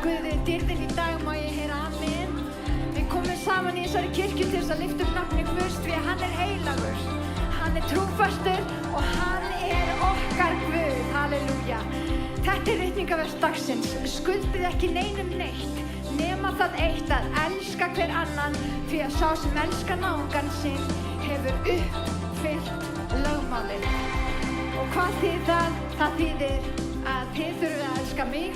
Guði dyrðin í dag, má ég heyra amen. Við komum saman í þessari kirkju til þess að lyfta upp nafni Guðs því að hann heilagur. Hann trúfastur og hann okkar Guð. Halleluja. Þetta ritningavers dagsins. Skuldið ekki neinum neitt, nema það eitt að elska hver annan, því að sá sem elskar náungan sinn hefur uppfyllt lögmálið. Og hvað þýðir það? Það þýðir að þið þurfið að elska mig,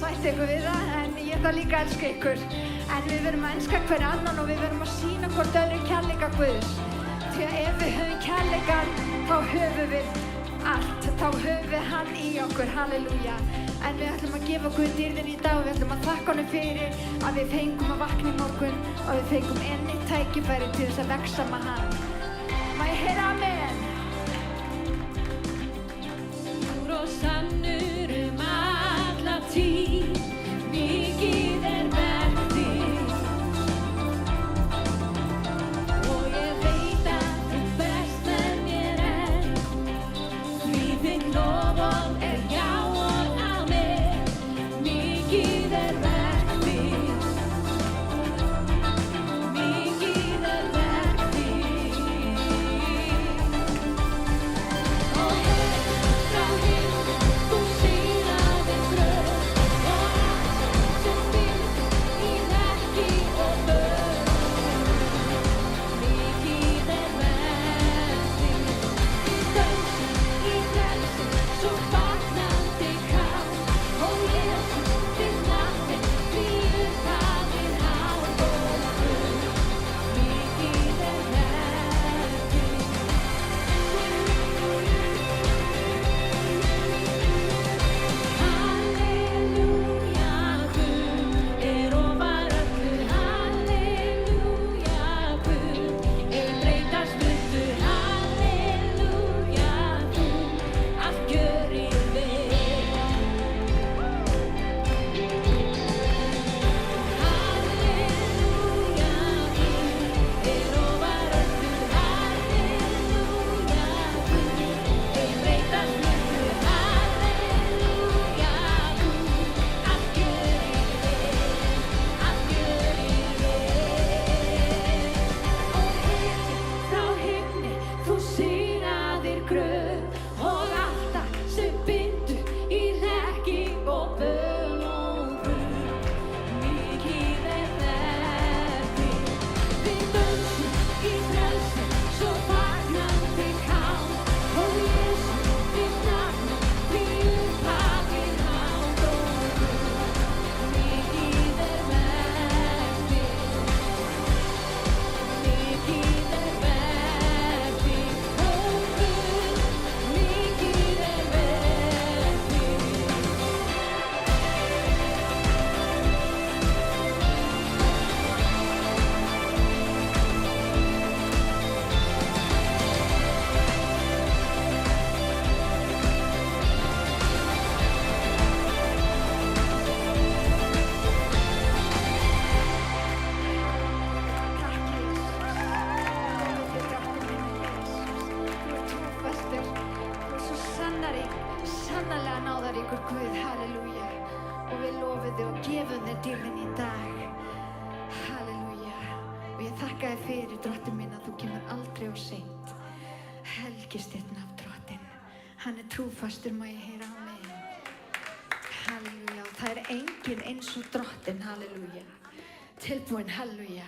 sætt ykkur við það, en ég þarf líka að elska ykkur. En við verðum að elska hver annan og við verðum að sýna hvort öðru kærleika Guðs. Því að ef við höfum kærleikan, þá höfum við allt, þá höfum við hann í okkur, halleluja. En við ætlum að gefa Guð dýrðin í dag og við ætlum að þakka honum fyrir að við fengum að vakna í morgun og við fengum enn eitt tækifæri til þess að vexa með hann. Má ég heyra amen? Og sannur alla tíð, mikið verk þitt. Og ég veit að þú berst með mér enn, því þitt loforð já og amen. Mikið verk þitt, mikið verk þitt. Og frá þú signaðir bröð og allt sem býr í hlekki og böl. Mikið verk þitt, í dönsum, í frelsum, svo fagnandi kall. Og Jesus, þitt nafn því upphafið hátt og fullt. Mikið verk þitt. Halleluja, Guð ofar öllu. Halleluja, Guð breytast öllu. Halleluja, þú allt gjörir vel. Halleluja, Guð ofar öllu. Halleluja, Guð breytast öllu. Halleluja, þú allt gjörir vel, allt gjörir vel. Og frá himni þú signaðir gröf og allt sem bindur í hlekki og böl og bröð. Mikið verk þitt, við dönsum í frelsi, svo fagnandi kall. Og Jesus, þitt nafn því upphafið hátt og fullt. Mikið verk þitt, mikið verk þitt, ó Guð, mikið verk þitt. Sannarlega náðaríkur Guð, halleluja. Og við lofum þig og gefum þig dýrðin í dag, halleluja. Og ég þakka þér fyrir, drottinn minn, að þú kemur aldrei of seint. Helgist þitt nafn, drottinn. Hann trúfastur, má ég heyra amen. Halleluja. Og það enginn eins og drottinn, halleluja. Tilbúin, halleluja.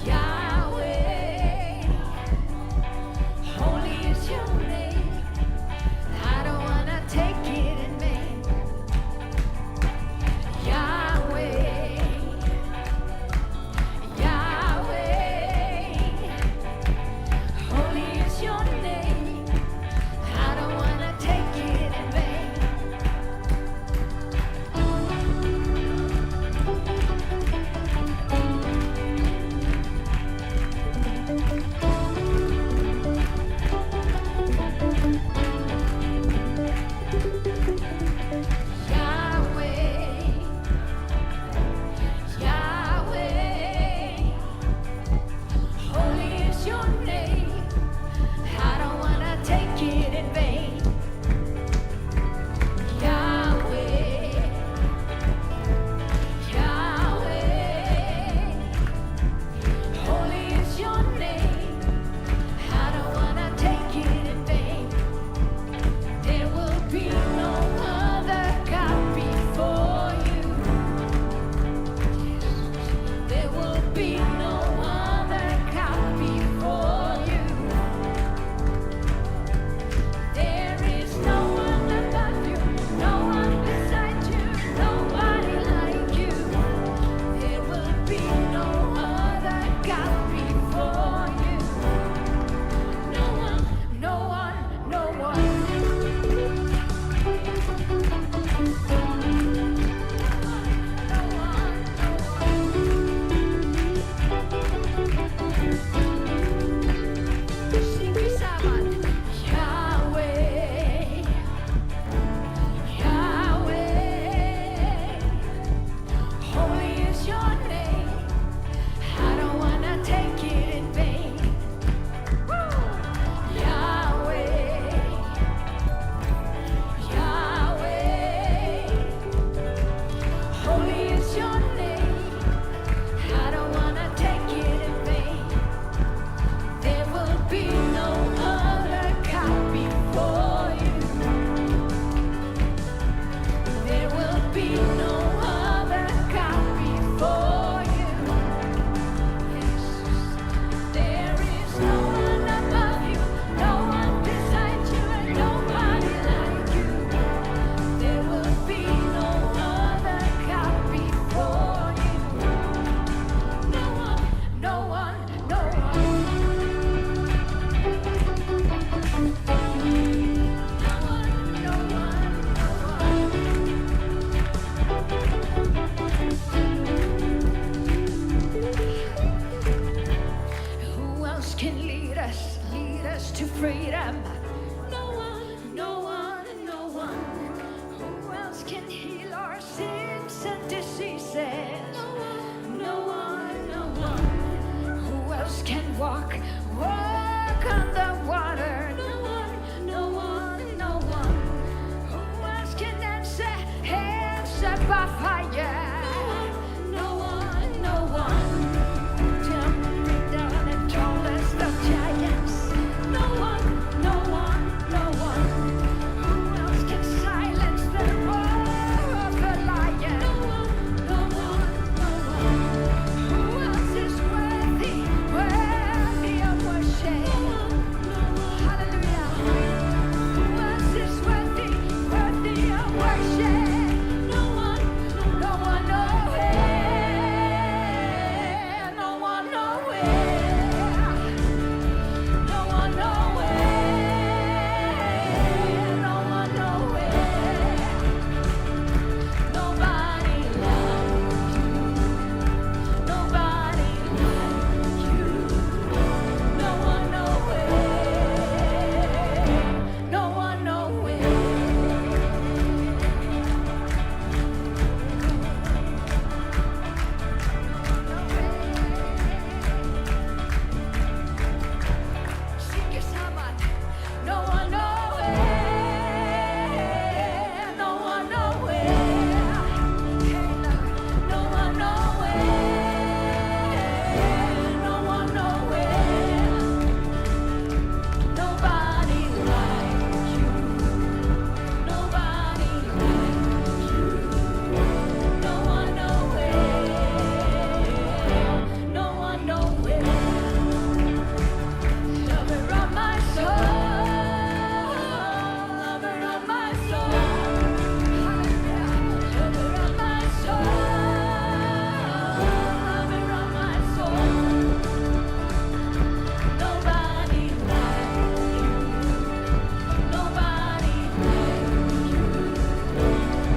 Yahweh, holy is your name. to freedom. No one, no one, no one. Who else can heal our sins and diseases? No one, no one, no one. Who else can walk on the water? No one, no one, no one. Who else can answer hands above fire? No one, no one. Jumping down and tallest of giants. No one, no one, no one. Who else can silence the roar of a lion? No one, no one, no one. Who else is worthy, worthy of worship? Hallelujah. Who else is worthy, worthy of worship? No one, nowhere. No one, nowhere. No one, nowhere. No one, nowhere. Nobody like you. Nobody like you. No one, nowhere. No one, nowhere. Sing it, someone. No one, nowhere. No one, nowhere. No one, nowhere. No one, nowhere. Nobody like you. Nobody like you. No one, nowhere. No one, nowhere. Lover of my soul, lover of my soul, hallelujah. Lover of my soul, lover of my soul. Nobody like you, nobody like you.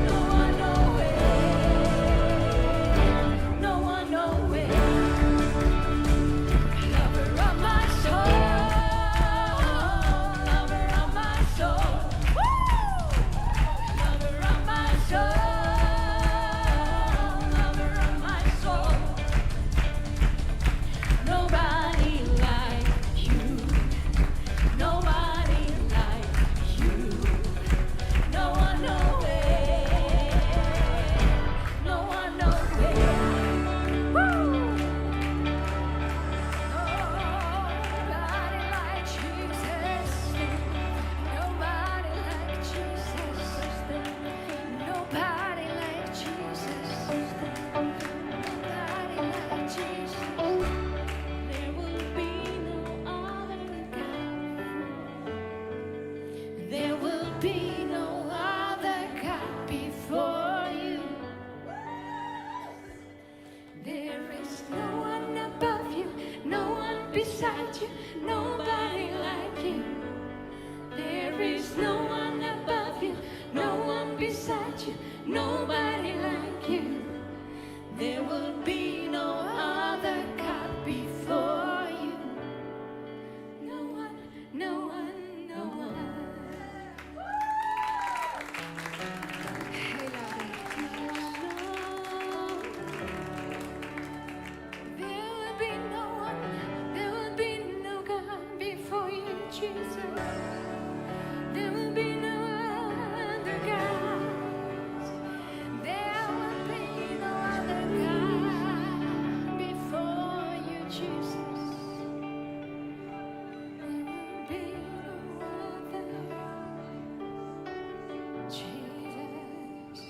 No one, nowhere, no one, nowhere. Lover of my soul, lover of my soul, lover of my soul, lover of my soul. Nobody like you, nobody like you. No one, nowhere, no one, nowhere. Nobody like Jesus. Nobody like Jesus. Nobody like Jesus. Nobody like Jesus. There will be no other God. There will be no other God before you. There is no one above you, no one beside you, nobody like you. There is no one above you, no one beside you, nobody like you. There will be no other God before you. No one, no one, no one. Hey, Lord. There will be no one, there will be no God before you, Jesus. There will be no other gods. There will be no other God before you, Jesus. There will be no other Jesus.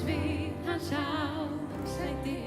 við hans ásæti.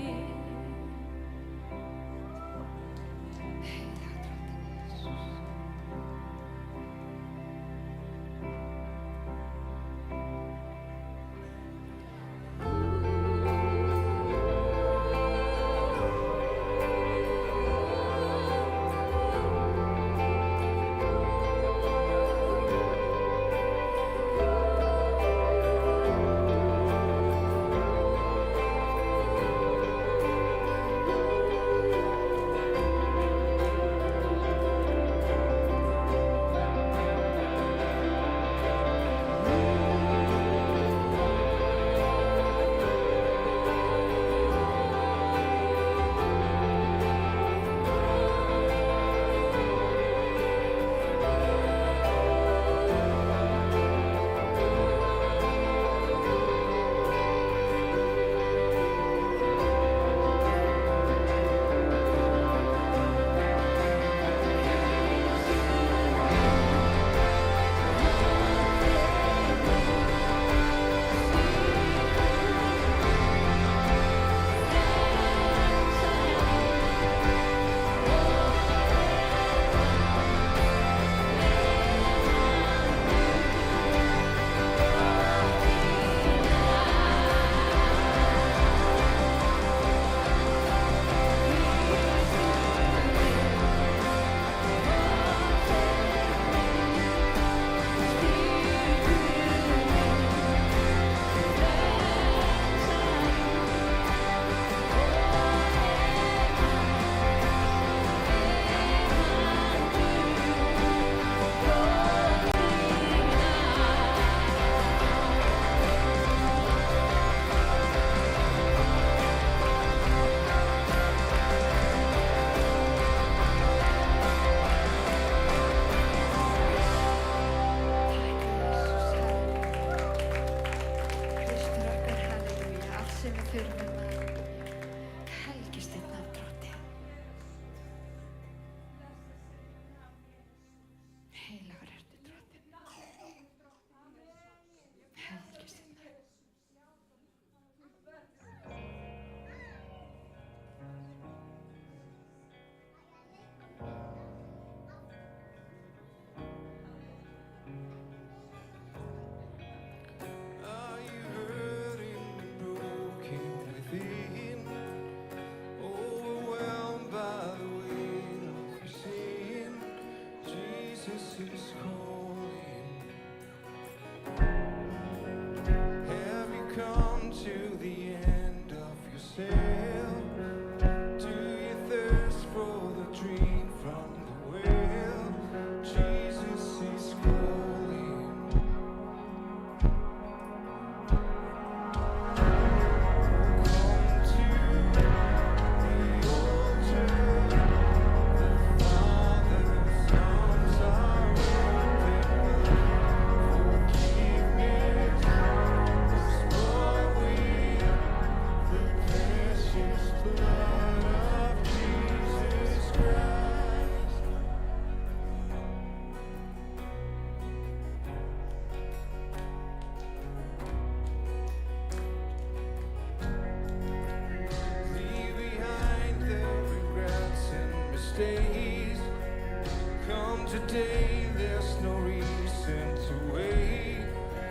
Today there's no reason to wait.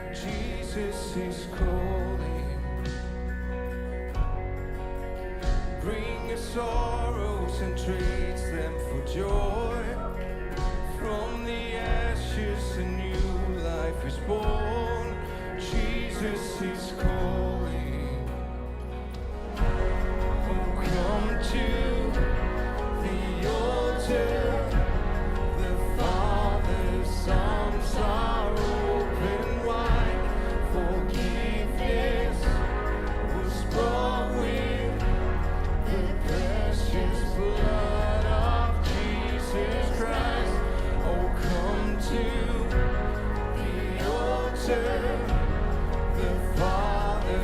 Jesus is calling. Bring your sorrows and trades them for joy. From the ashes a new life is born. Jesus is calling. Oh, come to the altar. Arms are open wide. Forgiveness was bought with the precious blood of Jesus Christ. Oh, come to the altar. The Father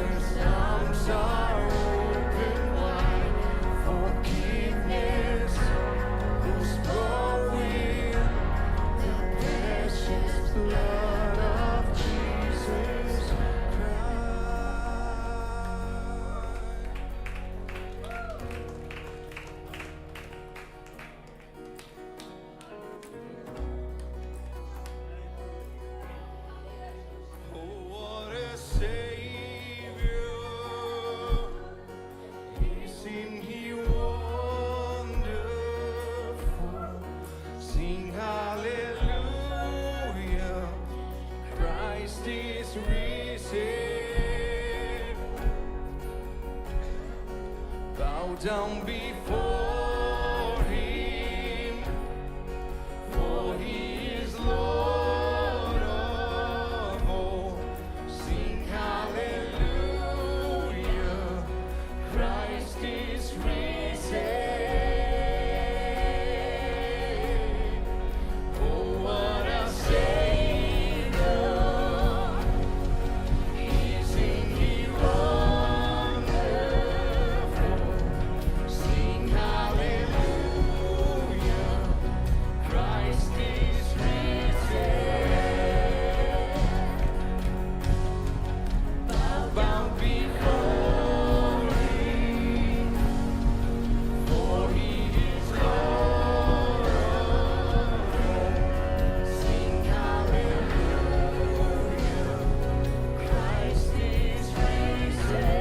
risen. Bow down before him, for he is Lord of all. Sing hallelujah, Christ is risen. Oh, what a Savior, isn't he wonderful? Sing hallelujah, Christ is risen. Bow before him, for he is Lord of all. Sing hallelujah, Christ is risen.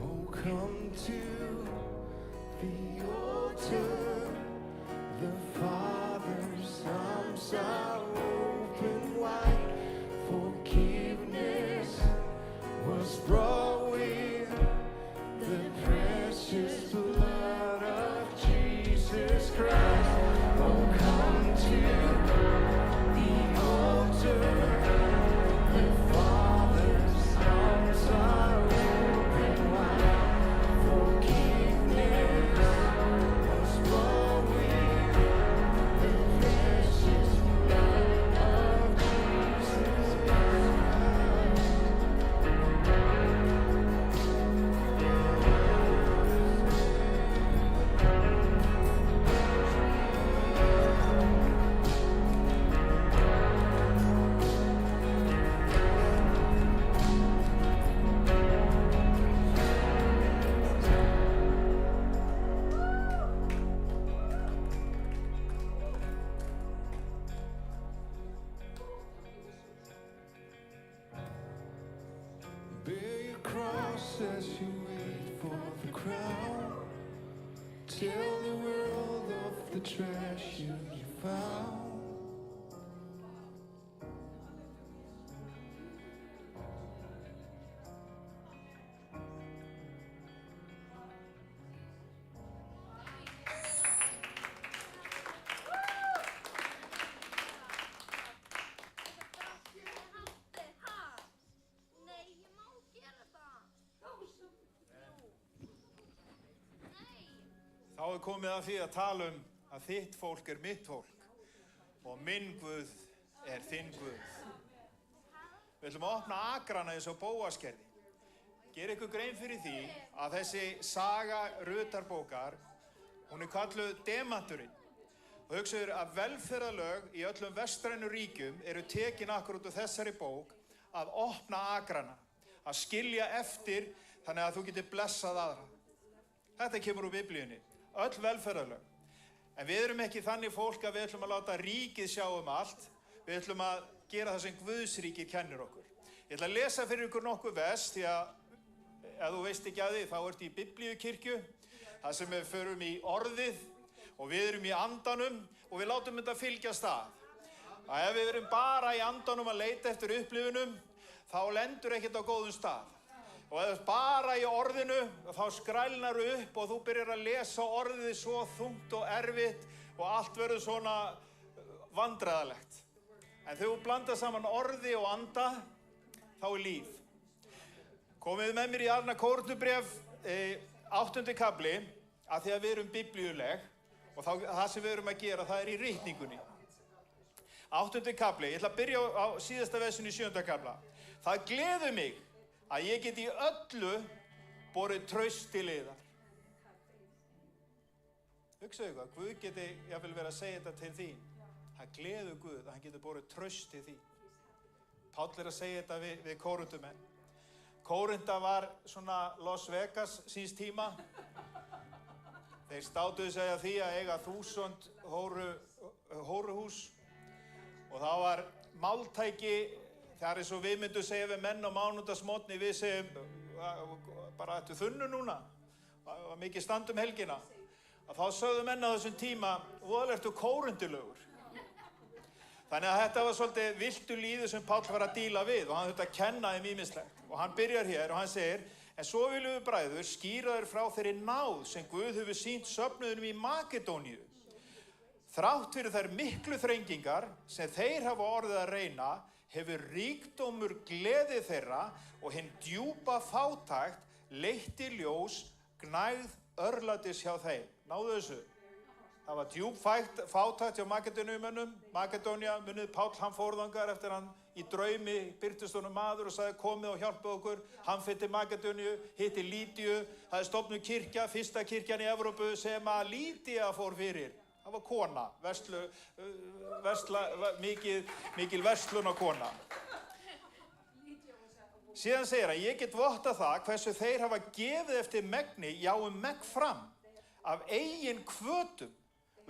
Oh, come to the altar. The Father's arms are open wide. Forgiveness was brought with the precious blood of Jesus Christ. Oh, come to the altar. The Father's arms are open wide. Forgiveness was brought with the precious blood of Jesus Christ. Bear your cross as you wait for the crown. Tell the world of the treasure you found. Nei, ég má gera það. Nei. Þá er komið að því að tala um að þitt fólk er mitt fólk og minn Guð er þinn Guð. Við ætlum að opna akrana eins og Bóasgerði. Gerið ykkur grein fyrir því að þessi saga Rutarbókar, hún er kölluð demanturinn. Og hugsaður að velferðarlög í öllum vestrænu ríkjum eru tekin akkur út úr þessari bók að opna akrana, að skilja eftir þannig að þú getur blessað aðra. Þetta kemur úr Biblíunni, öll velferðarlög. En við erum ekki þannig fólk að við ætlum að láta ríkið sjá um allt. Við ætlum að gera það sem Guðsríkið kennir okkur. Ég ætla að lesa fyrir ykkur nokkuð vers, því að ef þú veist ekki að því, þá ertu í Biblíukirkju, þar sem við förum í orðið og við erum í andanum og við látum þetta fylgjast að. Að ef við erum bara í andanum að leita eftir upplifunum, þá lendur ekkert á góðum stað. Og ef þú ert bara í orðinu, þá skrælnar upp og þú byrjar að lesa orðið svo þungt og erfitt og allt verður svona vandræðalegt. En þegar þú blandar saman orði og anda, þá er líf. Komið með mér í Arna Kórnubréf 8. kafli, af því að við erum biblíuleg og það sem við erum að gera, það er í ritningunni. 8. kafli, ég ætla að byrja á síðasta versinu í 7. kafla. Það gleður mig að ég geti í öllu borið traust til yðar. Hugsaðu eitthvað, Guð geti jafnvel verið að segja þetta til þín. Það gleður Guð að hann getur borið traust til þín. Páll er að segja þetta við Kóruntumenn. Kórunda var svona Las Vegas síns tíma. Þeir státuðu sig að því að eiga 1000 hóruhús og það var máltæki, það er eins og við myndum segja við menn á mánudagsmorgni, við segjum bara ættu þunnu núna, það var mikið stand helgina. Þá að þá sögðu menn á þessum tíma, voðalega ertu kórundilegur. Þannig að þetta var svolítið viltu líðu sem Páll var að díla við og hann þurfti að kenna þeim ýmislegt. Og hann byrjar hér og hann segir, en svo viljum við bræður skýra þér frá þeirri náð sem Guð hefur sýnt söfnuðunum í Makedóníu. Þrátt fyrir þær miklu þrengingar sem þeir hafa orðið að reyna, hefur ríkdómur gleði þeirra og hinn djúpa fátækt leitt í ljós gnægð örlætis hjá þeim. Náðu þessu. Það var djúp fátækt hjá Makedóníumönnum. Makedónía, munið Páll, hann fór þangað eftir hann í draumi birtist honum maður og sagði komið og hjálpið okkur. Hann fer til Makedóníu, hitti Lídíu. Það er stofnuð kirkja, fyrsta kirkjan í Evrópu sem að Lídía fór fyrir. Það var kona, mikil verslunarkona. Síðan segir hann, ég get vottað það hversu þeir hafa gefið eftir megni, já megn fram. Af eigin hvötum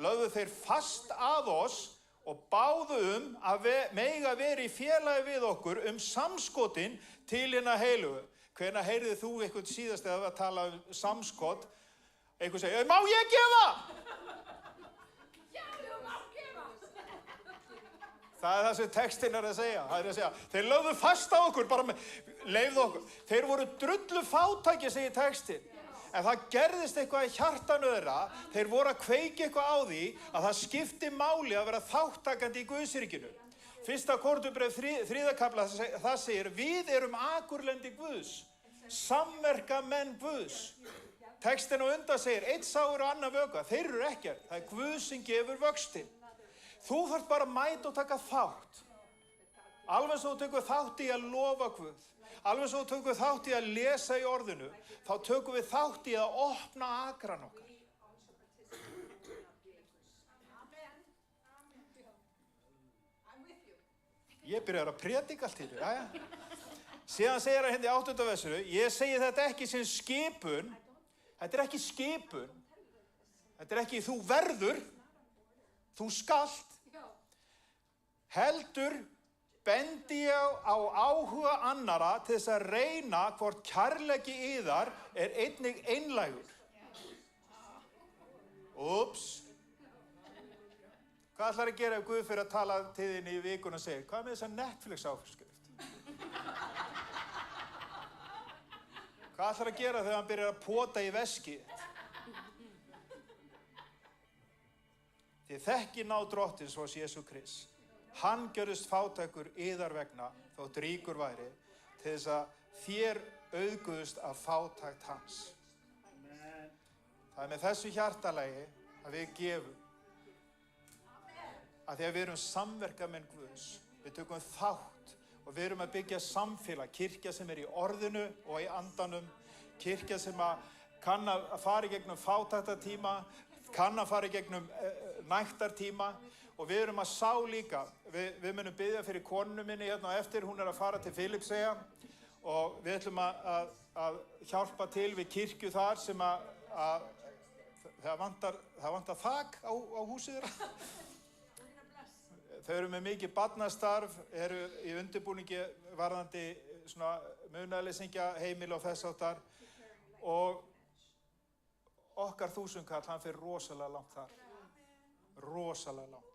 lögðu þeir fast að oss og báðu að mega veri í félagi við okkur samskotin til hinna heilugu. Hvenær heyrðir þú eitthvað síðast eða að tala samskot? Eitthvað segir, má ég gefa? Það er það sem textinn er að segja. Það er að segja, þeir lögðu fast á okkur, bara leyfðu okkur. Þeir voru drullu fátækir, segir textinn. En það gerðist eitthvað í hjartanu þeirra, þeir voru að kveikja eitthvað á því að það skipti máli að vera þáttakandi í Guðsríkinu. Fyrsta Korinthubréf 3. kafla, það segir, við erum akurlendi Guðs, samverka menn Guðs. Textin á undan segir, einn sáir og annar vökva, þeir eru ekkert, það er Guð sem gefur vöxtinn. Þú þarft bara að mæta og taka þátt. Alveg svo þú tekur þátt í að lofa Guð. Alveg svo þú tekur þátt í að lesa í orðinu. Þá tökum við þátt í að opna akran okkar. Ég byrjar að predika allt í því. Síðan segir hann hérna í 8. versinu, ég segi þetta ekki sem skipun. Þetta er ekki skipun. Þetta er ekki þú verður, þú skalt. Heldur bendi ég á áhuga annara til þess að reyna hvort kærleiki yðar er einnig einlægur. Úps. Hvað ætlar að gera ef Guð fyrir að tala til þín í vikuna og segir, hvað með þessa Netflix áskrift? Hvað ætlar að gera þegar hann byrjar að pota í veskið? Þið þekki ná drottins hos Jesú Krist. Hann gjörðist fátækur yðar vegna, þótt ríkur væri, til þess að þér auðguðust af fátækt hans. Það er með þessu hjartalagi að við gefum. Að því að við erum samverkamenn Guðs. Við tökum þátt og við erum að byggja samfélag, kirkja sem er í orðinu og í andanum, kirkja sem kann að fara í gegnum fátæktartíma, kann að fara í gegnum næktartíma. Og við erum að sá líka, við munum biðja fyrir konunum minni hérna á eftir, hún er að fara til Filippseyja og við ætlum að hjálpa til við kirkju þar sem það vantar þak á húsið þeirra. Þau eru með mikið barnastarf, eru í undirbúningi varðandi svona munaðarleysingja heimil og þess áttar og okkar þúsundkall, hann fer rosalega langt þar. Rosalega langt.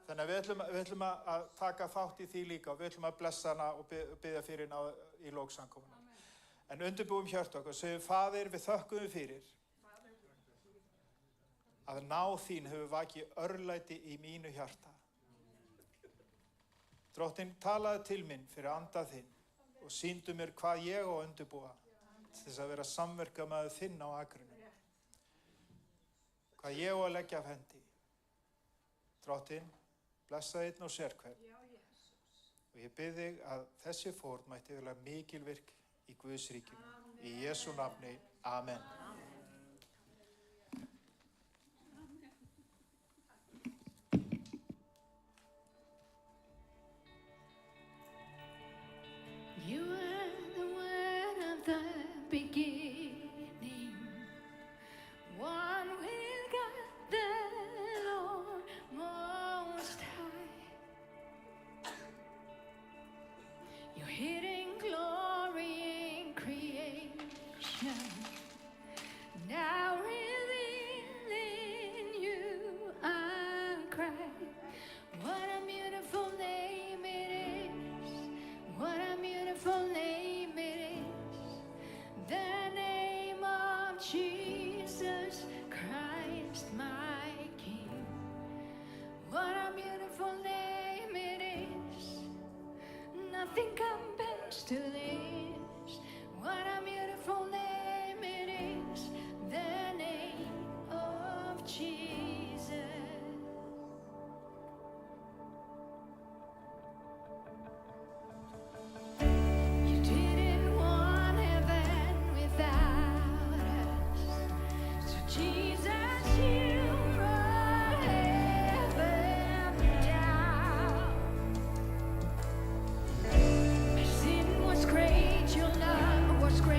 Þannig að við ætlum að taka þátt í því líka og við ætlum að blessa hana og biðja fyrir hana í lok samkomunnar. En undirbúum hjört okkur, segjum Faðir, við þökkum við fyrir að náð þín hefur vakið örlæti í mínu hjarta. Drottinn, talaðu til minn fyrir andað þinn og sýndu mér hvað ég á að undirbúa til þess að vera samverkamaður þinn á akrinu. Hvað ég á að leggja af hendi. Drottinn, blessa einn og sérhvern. Og ég bið þig að þessi fórn mætti vera mikilvirk í Guðs ríkinu. Í Jesú nafni. Amen. You are the word of the beginning, one with God the Lord Most High. Your hidden glory in creation, now revealed What a beautiful name it is. What a beautiful name it is. The name of Jesus Christ, my King. What a beautiful name it is. Nothing compares to this. What a beautiful name it is. The name of Jesus. You didn't want heaven without us. So Jesus, you brought heaven down. My sin was great, your love was great.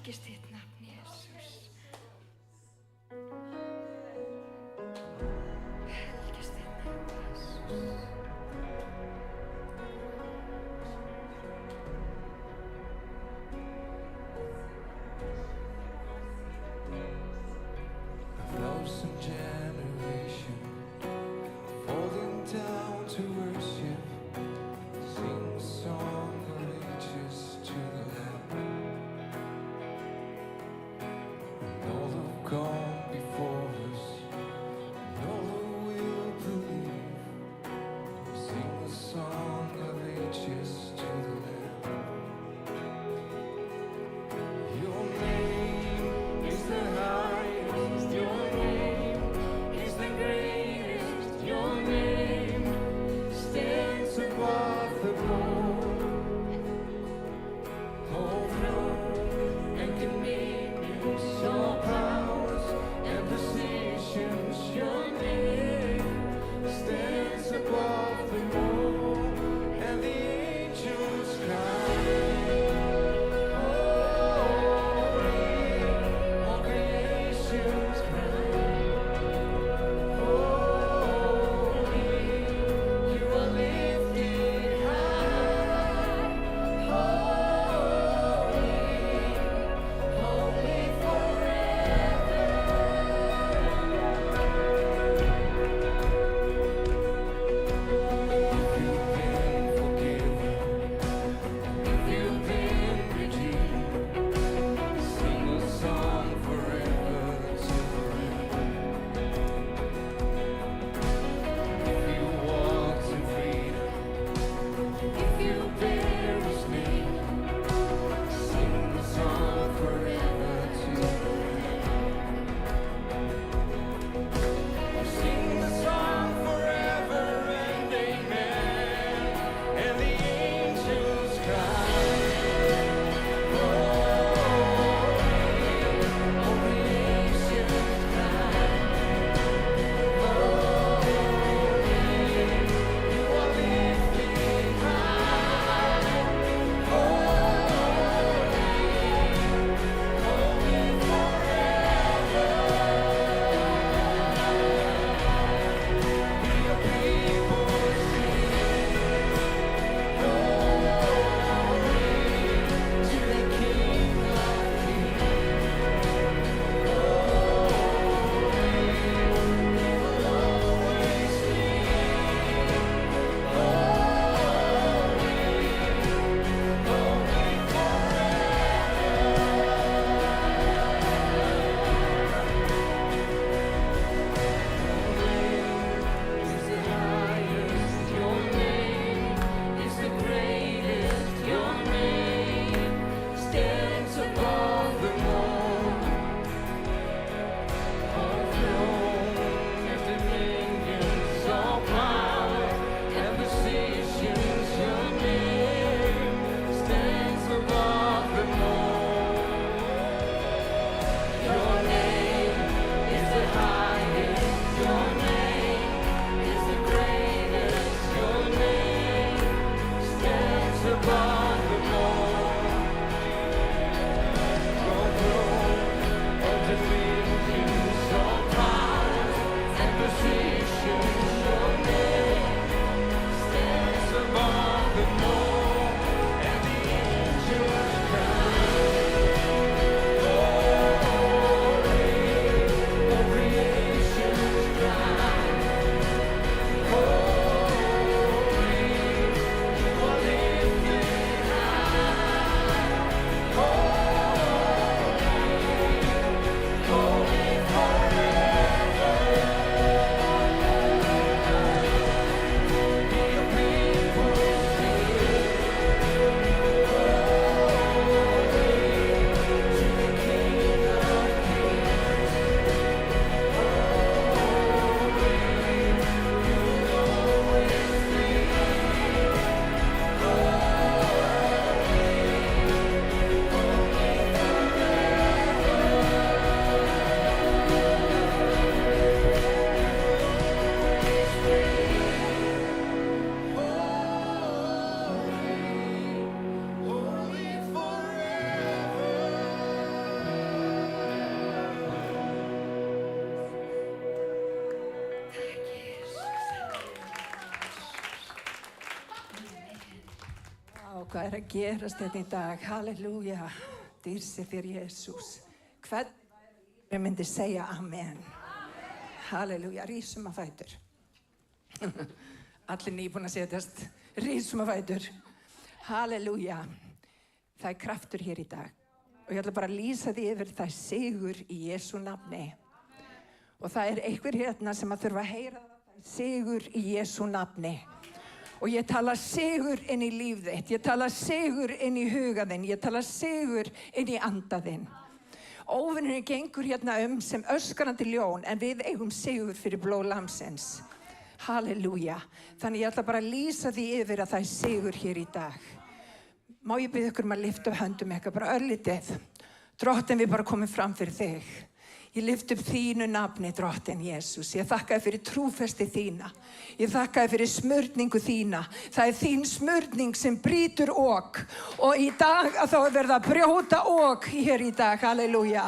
Helgist þitt nafn, Jesús. Helgist þitt nafn, Jesús. A thousand generations falling down to worship, sing song of ages to the Lamb. hvað að gerast þetta í dag? Halleluja. Dýrsi þér, Jesús. Hvernig myndi segja amen? Halleluja. Rísum að fætur. Allir nýbúin að setjast. Rísum að fætur. Halleluja. Það er kraftur hér í dag. Og ég ætla bara að lýsa því yfir það er sigur í Jesú nafni. Og það er einhver hérna sem að þurfa að heyra það er sigur í Jesú nafni. Og ég tala sigur inn í líf þitt, ég tala sigur inn í huga þinn, ég tala sigur inn í anda þinn. Óvinurinn gengur hérna sem öskrandi ljón, en við eigum sigur fyrir blóð lamsins. Halleluja. Þannig ég ætla bara að lýsa því yfir að það er sigur hér í dag. Má ég biðja ykkur að lyfta upp höndum eitthvað, bara örlítið. Drottinn, við bara komum fram fyrir þig. Ég lyfti upp þínu nafni, Drottinn Jesús. Ég þakka þér fyrir trúfesti þína. Ég þakka þér fyrir smurningu þína. Það er þín smurning sem brýtur ok. Og í dag að þá er verið að brjóta ok hér í dag. Halleluja.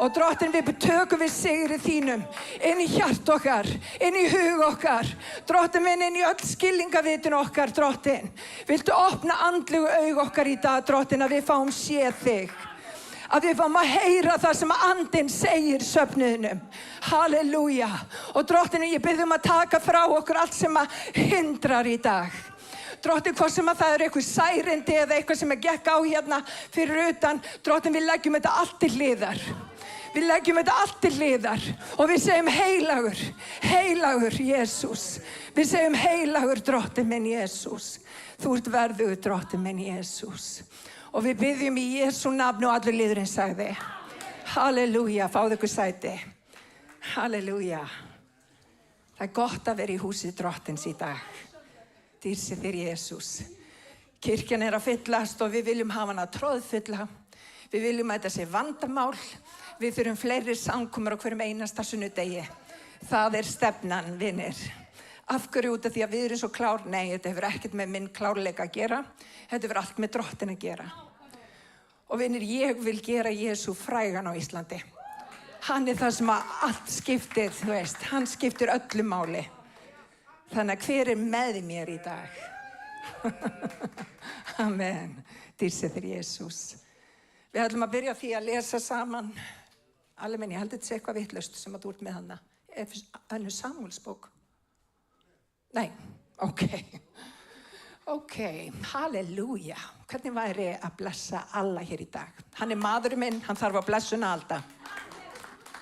Og Drottinn, við tökum við sigri þínum inn í hjart okkar, inn í hug okkar. Drottinn minn, inn í öll skilningavitin okkar, Drottinn. Viltu opna andlegu aug okkar í dag, Drottinn, að við fáum séð þig. Að við fáum að heyra það sem andinn segir söfnuðinum. Halleluja. Og Drottinn, ég bið að taka frá okkur allt sem að hindrar í dag. Drottinn, hvað sem að það er eitthvað særindi eða eitthvað sem að gekk á hérna fyrir utan. Drottinn, við leggjum þetta allt til hliðar. Við leggjum þetta allt til hliðar. Og við segjum heilagur, heilagur Jesús. Við segjum heilagur, Drottinn minn Jesús. Þú ert verðugur, Drottinn minn Jesús. Og við byggjum í Jesú nafni og allur liðurinn sagði. Halleluja, fáðu ykkur sæti. Halleluja. Það er gott að vera í húsi Drottins í dag. Dýrsi þér Jesús. Kirkjan er að fyllast og við viljum hafa hana troðfulla. Við viljum að þetta sé vandamál. Við þurfum fleiri samkomur á hverjum einasta sunnudegi. Það er stefnan, vinir. Af hverju út af því að við erum svo klár? Nei, þetta hefur ekkert með minn klárleika að gera. Þetta hefur allt með Drottinn að gera. Og vinir, ég vil gera Jesú frægan á Íslandi. Hann er það sem að allt skiptir, þú veist. Hann skiptir öllu máli. Þannig að hver er með mér í dag? Amen. Dýrsi þér Jesús. Við ætlum að byrja því að lesa saman. Alveg minn, ég held þetta sé eitthvað vitlaust sem að þú ert með hana. Önnur Samúelsbók. Nei, ok, halleluja. Hvernig væri að blessa alla hér í dag? Hann er maðurinn minn, hann þarf að blessuna alltaf.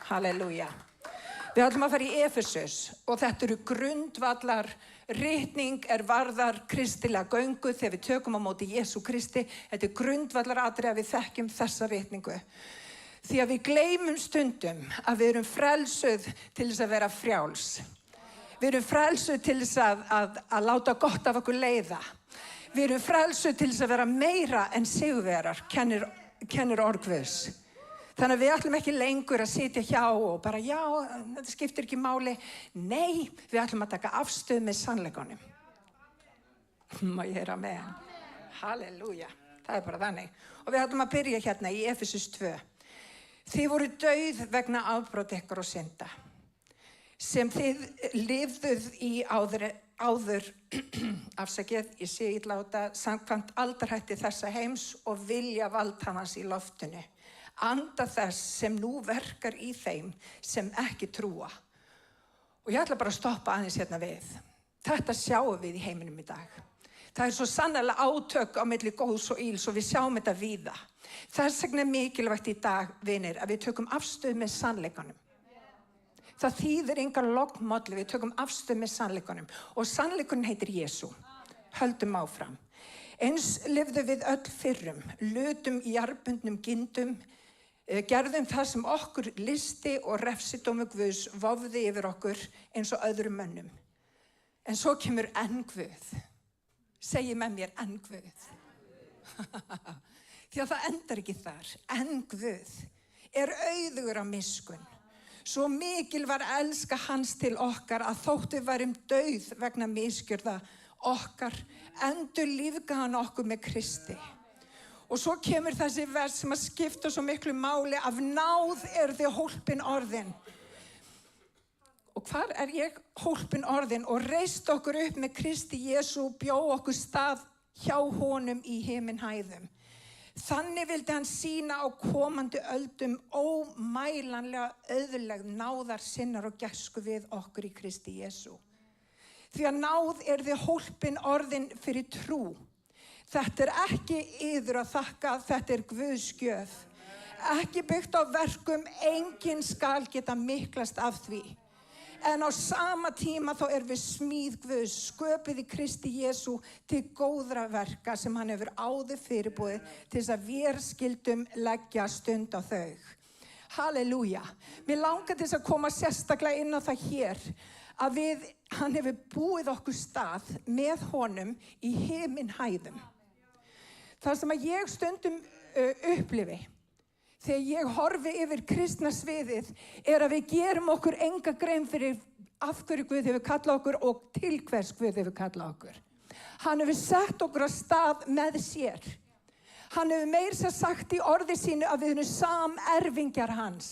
Halleluja. Við ætlum að fara í Efesus og þetta eru grundvallar ritning varðar kristilega göngu þegar við tökum á móti Jesú Kristi. Þetta er grundvallar atriði að við þekkjum þessa ritningu. Því að við gleymum stundum að við erum frelsuð til þess að vera frjáls. Við erum frelsuð til þess að láta gott af okkur leiða. Við erum frelsuð til þess að vera meira en sigurvegarar, kennir orð Guðs. Þannig að við ætlum ekki lengur að sitja hjá og bara, já, þetta skiptir ekki máli. Nei, við ætlum að taka afstöð með sannleikanum. Má ég heyra með hann? Halleluja, það er bara þannig. Og við ætlum að byrja hérna í Efesus 2. Þið voru dauð vegna afbrot ykkar og synda, sem þið lifðuð í áður afsakið, ég sé illa á þetta, samkvæmt aldarhætti þessa heims og vilja valdhafans í loftinu. Anda þess sem nú verkar í þeim sem ekki trúa. Og ég ætla bara að stoppa aðeins hérna við. Þetta sjáum við í heiminum í dag. Það er svo sannarlega átök á milli góðs og íls og við sjáum þetta víða. Þess vegna er mikilvægt í dag, vinir, að við tökum afstöð með sannleikanum. Það þýðir engar lognmolli, við tökum afstöð með sannleikanum. Og sannleikunum heitir Jesú. Höldum áfram. Eins lifðum við öll fyrrum, lutum í jarðbundnum gindum, gerðum það sem okkur listi og refsidómur Guðs vofði yfir okkur eins og öðrum mönnum. En svo kemur enn Guð. Segi með mér enn Guð. Því að það endar ekki þar. Enn Guð er auðugur af miskunn. Svo mikil var elska hans til okkar að þótt við værum dauð vegna misgjörða okkar, endur lífga hann okkur með Kristi. Og svo kemur þessi vers sem að skipta svo miklu máli, af náð þið hólpin orðin. Og hvar er ég hólpin orðin? Og reist okkur upp með Kristi Jesú, bjó okkur stað hjá honum í himinhæðum. Þannig vildi hann sýna á komandi öldum ómælanlega auðlegð náðar sinnar og gæsku við okkur í Kristi Jesú. Því að náð yrði hólpin orðin fyrir trú. Þetta ekki yður að þakka, þetta Guðs gjöf. Ekki byggt á verkum, enginn skal geta miklast af því. En á sama tíma þá við smíð Guðs, sköpuð í Kristi Jesú til góðra verka sem hann hefur áður fyrirbúið til þess að vér skildum leggja stund á þau. Halleluja. Mér langar til þess að koma sérstaklega inn á það hér að hann hefur búið okkur stað með honum í himinhæðum. Það sem að ég stundum upplifi þegar ég horfi yfir kristna sviðið að við gerum okkur enga grein fyrir af hverju Guð hefur kallað okkur og til hvers Guð hefur kallað okkur. Hann hefur sett okkur á stað með sér. Hann hefur meira sér sagt í orði sínu að við erum samerfingjar hans.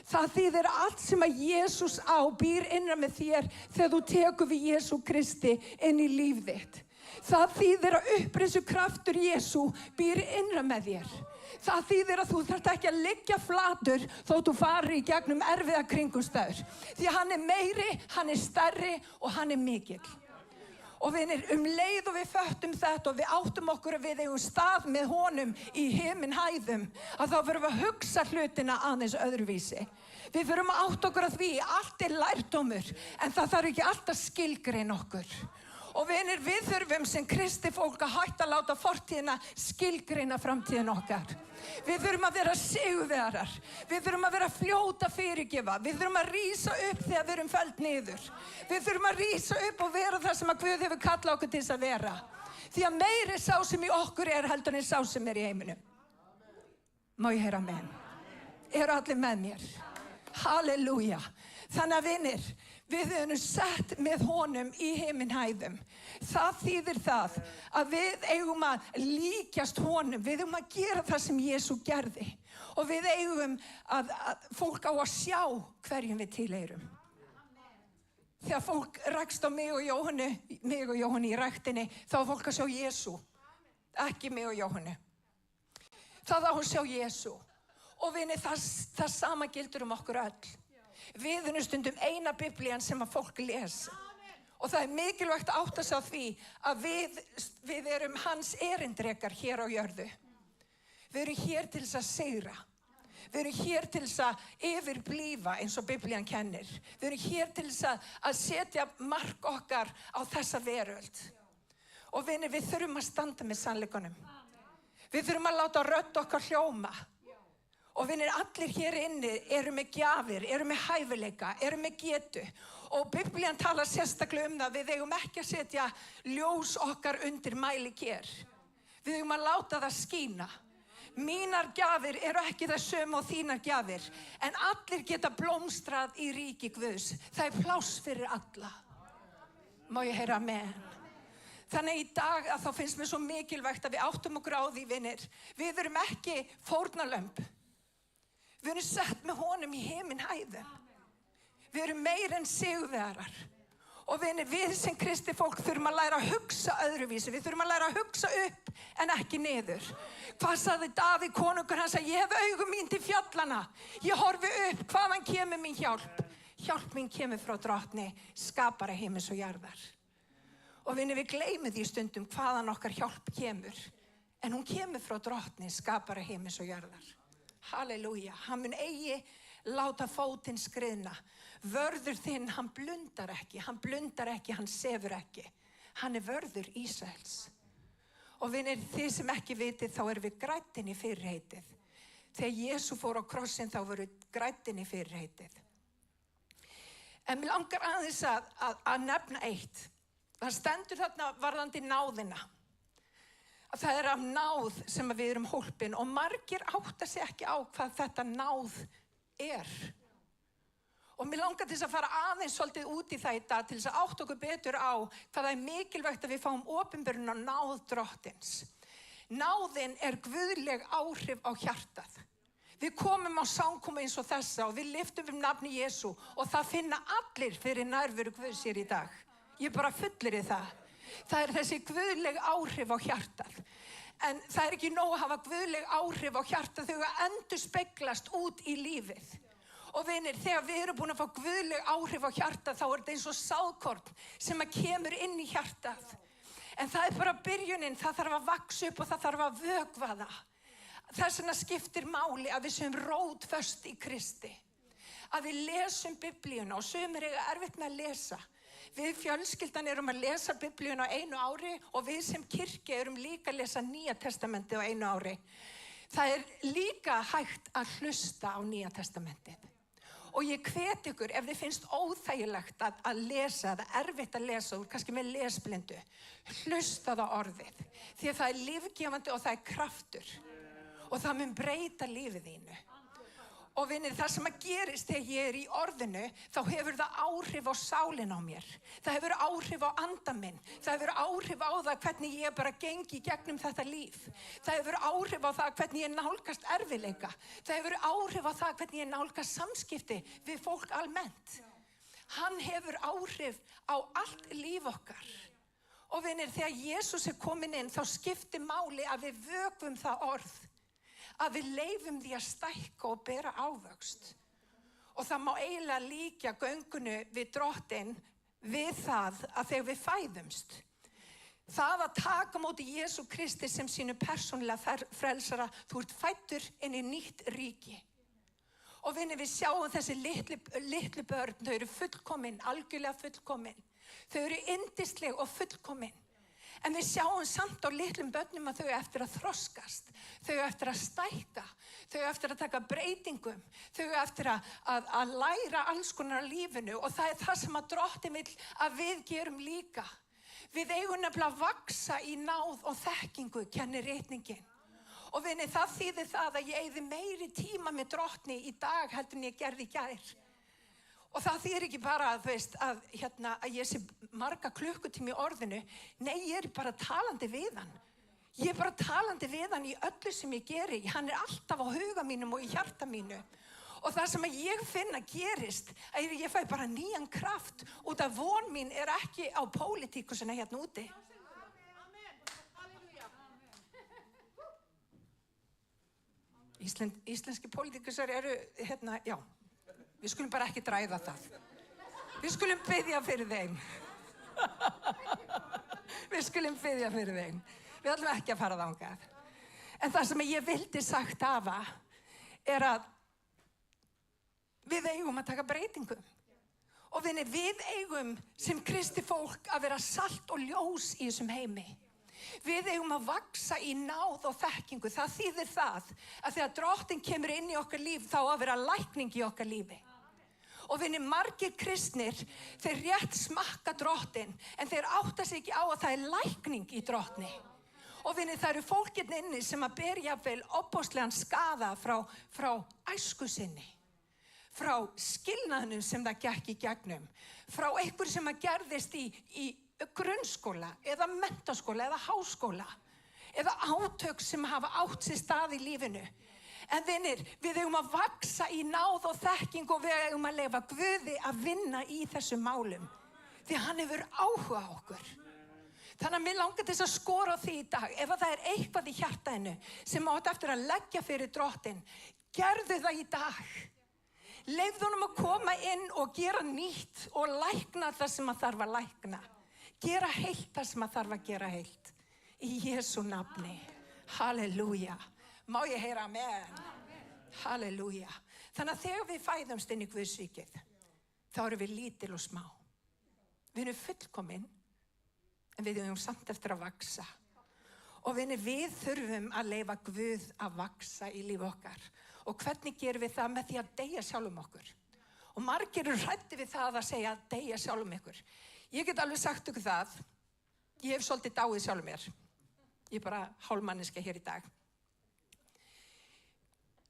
Það þýðir allt sem að Jesús býr innra með þér þegar þú tekur við Jesú Kristi inn í líf þitt. Það þýðir að uppreissu kraftur Jesú býr innra með þér. Það þýðir að þú þarft ekki að liggja flatur þótt þú farir í gegnum erfiða kringumstæður. Því hann meiri, hann stærri og hann mikill. Og vinir, leið og við föttum þetta og við áttum okkur að við eigum stað með honum í himinhæðum, að þá förum við að hugsa hlutina aðeins öðruvísi. Við förum að átta okkur að því, allt lærdómur, en það þarf ekki alltaf skilgreina okkur. Og vinir, við þurfum sem kristi fólk að hætta að láta fortíðina skilgreina framtíðin okkar. Við þurfum að vera sigurvegarar. Við þurfum að vera fljóta fyrirgefa. Við þurfum að rísa upp þegar við erum felld niður. Við þurfum að rísa upp og vera það sem að Guð hefur kallað okkur til þess að vera. Því að meiri sá sem í okkur heldur en sá sem í heiminum. Má ég heyra amen? Eru allir með mér? Halleluja. Þannig að vinir, við erum sett með honum í himinhæðum. Það þýðir það að við eigum að líkjast honum. Við eigum að gera það sem Jesú gerði. Og við eigum að fólk á að sjá hverjum við tilheyrum. Þegar fólk rakst á mig og Jóhannu í ræktinni, þá var fólk að sjá Jesú. Ekki mig og Jóhannu. Það á að sjá Jesú. Og vinni, það sama gildur okkur öll. Við erum stundum eina biblían sem að fólk les. Og það mikilvægt að átta sig á því að við erum hans erindrekar hér á jörðu. Við erum hér til þess að sigra. Við erum hér til þess að yfirblífa eins og biblían kennir. Við erum hér til þess að setja mark okkar á þessa veröld. Og vinir, við þurfum að standa með sannleikanum. Við þurfum að láta rödd okkar hljóma. Og vinir, allir hér inni eru með gjafir, eru með hæfileika, eru með getu. Og Biblían talar sérstaklega það, við eigum ekki að setja ljós okkar undir mæliker. Við eigum að láta það skína. Mínar gjafir eru ekki það sömu og þínar gjafir, en allir geta blómstrað í ríki Guðs. Það pláss fyrir alla. Má ég heyra amen? Þannig í dag að þá finnst mér svo mikilvægt að við áttum okkur á því, vinir. Við erum ekki fórnarlömb. Við erum sett með honum í himinhæðum. Við erum meir en sigurvegarar. Og við sem kristi fólk þurfum að læra að hugsa öðruvísi. Við þurfum að læra að hugsa upp en ekki niður. Hvað sagði Davíð konungur? Hann sagði, ég hef augu mín til fjallana. Ég horfi upp, hvaðan kemur mín hjálp? Hjálp mín kemur frá drottni, skapara himins og jarðar. Og við gleymum því stundum hvaðan okkar hjálp kemur. En hún kemur frá drottni, skapara himins og jarðar. Halleluja, hann mun eigi láta fótinn skriðna. Vörður þinn, hann blundar ekki, hann sefur ekki. Hann vörður Ísraels. Og vinir, þið sem ekki vitið, þá erum við græddin í fyrirheitið. Þegar Jesú fór á krossinn, þá voru græddin í fyrirheitið. En mér langar aðeins að nefna eitt. Það stendur þarna varðandi náðina. Að það af náð sem við erum hólpin og margir átta sig ekki á hvað þetta náð er. Og mér langar til þess að fara aðeins svolítið út í þetta til þess að átta okkur betur á hvað það mikilvægt að við fáum opinberun á náð drottins. Náðin guðleg áhrif á hjartað. Við komum á samkomu eins og þessa og við lyftum nafni Jesú og það finna allir fyrir nærveru Guðs hér í dag. Ég bara fullir í það. Það þessi guðleg áhrif á hjartað. En það ekki nóg að hafa guðleg áhrif á hjartað, þau endurspeglast út í lífið. Og vinir, þegar við erum búin að fá guðleg áhrif á hjartað, þá þetta eins og sáðkorn sem kemur inn í hjartað. En það bara byrjunin, það þarf að vaxa upp og það þarf að vökva það. Þess vegna skiptir máli að við séum rótföst í Kristi. Að við lesum Biblíuna og sumir eiga erfitt með að lesa. Við fjölskyldan erum að lesa Biblíuna á 1 ári og við sem kirkja erum líka að lesa Nýja testamentið á 1 ári. Það líka hægt að hlusta á Nýja testamentið. Og ég hvet ykkur, ef þið finnst óþægilegt að lesa, eða erfitt að lesa, kannski með lesblindu, hlustaðu á orðið. Því að það lífgefandi og það kraftur. Og það mun breyta lífið þínu. Og vinir, það sem gerist þegar ég í orðinu, þá hefur það áhrif á sálin á mér. Það hefur áhrif á anda minn. Það hefur áhrif á það hvernig ég bara gengi gegnum þetta líf. Það hefur áhrif á það hvernig ég nálgast erfiðleika. Það hefur áhrif á það hvernig ég nálgast samskipti við fólk almennt. Hann hefur áhrif á allt líf okkar. Og vinir, þegar Jesús kominn inn, þá skiptir máli að við vökvum það orð. Að við leifum því að stækka og bera ávöxt. Og það má eiginlega líkja göngunu við Drottinn við það að þegar við fæðumst. Það að taka móti Jesú Kristi sem sínu persónulega frelsara, þú ert fæddur inn í nýtt ríki. Og vinir, við sjáum þessi litlu börn, þau eru fullkomin, algjörlega fullkomin. Þau eru yndisleg og fullkomin. En við sjáum samt á litlum börnum að þau eftir að þroskast, þau eftir að stækka, þau eftir að taka breytingum, þau eftir að læra alls konar á lífinu og það það sem að Drottinn vill að við gerum líka. Við eigum nefnilega að vaxa í náð og þekkingu, kennir ritningin. Og vinir, það þýðir það að ég eyði meiri tíma með Drottni í dag heldur en ég gerði í gær. Og það þýðir ekki bara að ég sé marga klukkutími í orðinu. Nei, ég bara talandi við hann. Ég bara talandi við hann í öllu sem ég geri. Hann alltaf á huga mínum og í hjarta mínu. Og það sem ég finna gerist, að ég fæ bara nýjan kraft. Út af von mín ekki á pólitíkusina hérna úti. Íslenski pólitíkusar eru já. Við skulum bara ekki ræða það. Við skulum biðja fyrir þeim. Við skulum biðja fyrir þeim. Við ætlum ekki að fara þangað. En það sem ég vildi sagt hafa að við eigum að taka breytingum. Og við eigum sem Kristi fólk að vera salt og ljós í þessum heimi. Við eigum að vaxa í náð og þekkingu. Það þýðir það að þegar Drottinn kemur inn í okkar líf þá að vera lækning í okkar lífi. Og vinir, margir kristnir, þeir rétt smakka Drottinn en þeir átta sig ekki á að það lækning í Drottni. Og vinir, það eru fólkinn inni sem að ber jafnvel ofboðslegan skaða frá æsku sinni. Frá skilnaðnum sem það gekk í gegnum. Frá einhver sem að gerðist í grunnskóla eða menntaskóla eða háskóla eða átök sem hafa átt sér stað í lífinu. En vinir, við eigum að vaxa í náð og þekking og við eigum að leyfa Guði að vinna í þessum málum. Því hann hefur áhuga á okkur. Þannig að mér langar til að skora á því í dag, ef það eitthvað í hjartanu sem átt eftir að leggja fyrir Drottinn, gerðu það í dag. Leyfðu honum að koma inn og gera nýtt og lækna það sem að þarf að lækna. Gera heilt það sem að þarf að gera heilt. Í Jesú nafni. Halleluja. Má ég heyra amen? Halleluja. Þannig að þegar við fæðumst inn í Guðsríkið, þá erum við lítil og smá. Við erum fullkomin, en við erum samt eftir að vaxa. Og við þurfum að leyfa Guð að vaxa í líf okkar. Og hvernig gerum við það? Með því að deyja sjálfum okkur. Og margir eru hræddir við það að segja að deyja sjálfum ykkur. Ég get alveg sagt ykkur það, ég hef svolítið dáið sjálfum mér. Ég bara hálfmanniska hér í dag.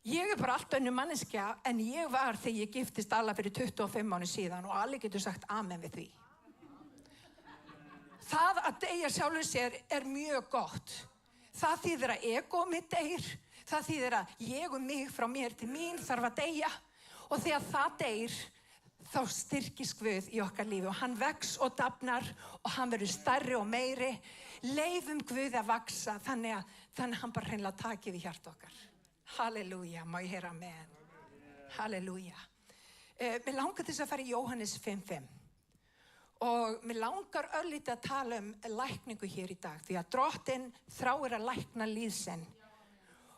Ég bara allt önnur manneskja en ég var þegar ég giftist Alla fyrir 25 mánuð síðan og allir getur sagt amen við því. Það að deyja sjálfur sér mjög gott. Það þýðir að ego mitt deyr. Það þýðir að ég og mig frá mér til mín þarf að deyja. Og þegar það deyr, þá styrkist Guð í okkar lífi og hann vex og dafnar og hann verður stærri og meiri. Leifum Guð að vaksa þannig að hann bara hreinlega taki við hjarta okkar. Halleluja, má ég heyra amen. Halleluja. Mér langar til þess að fara í Jóhannes 5:5 og mér langar örlítið að tala lækningu hér í dag því að Drottinn þráir að lækna líðsinn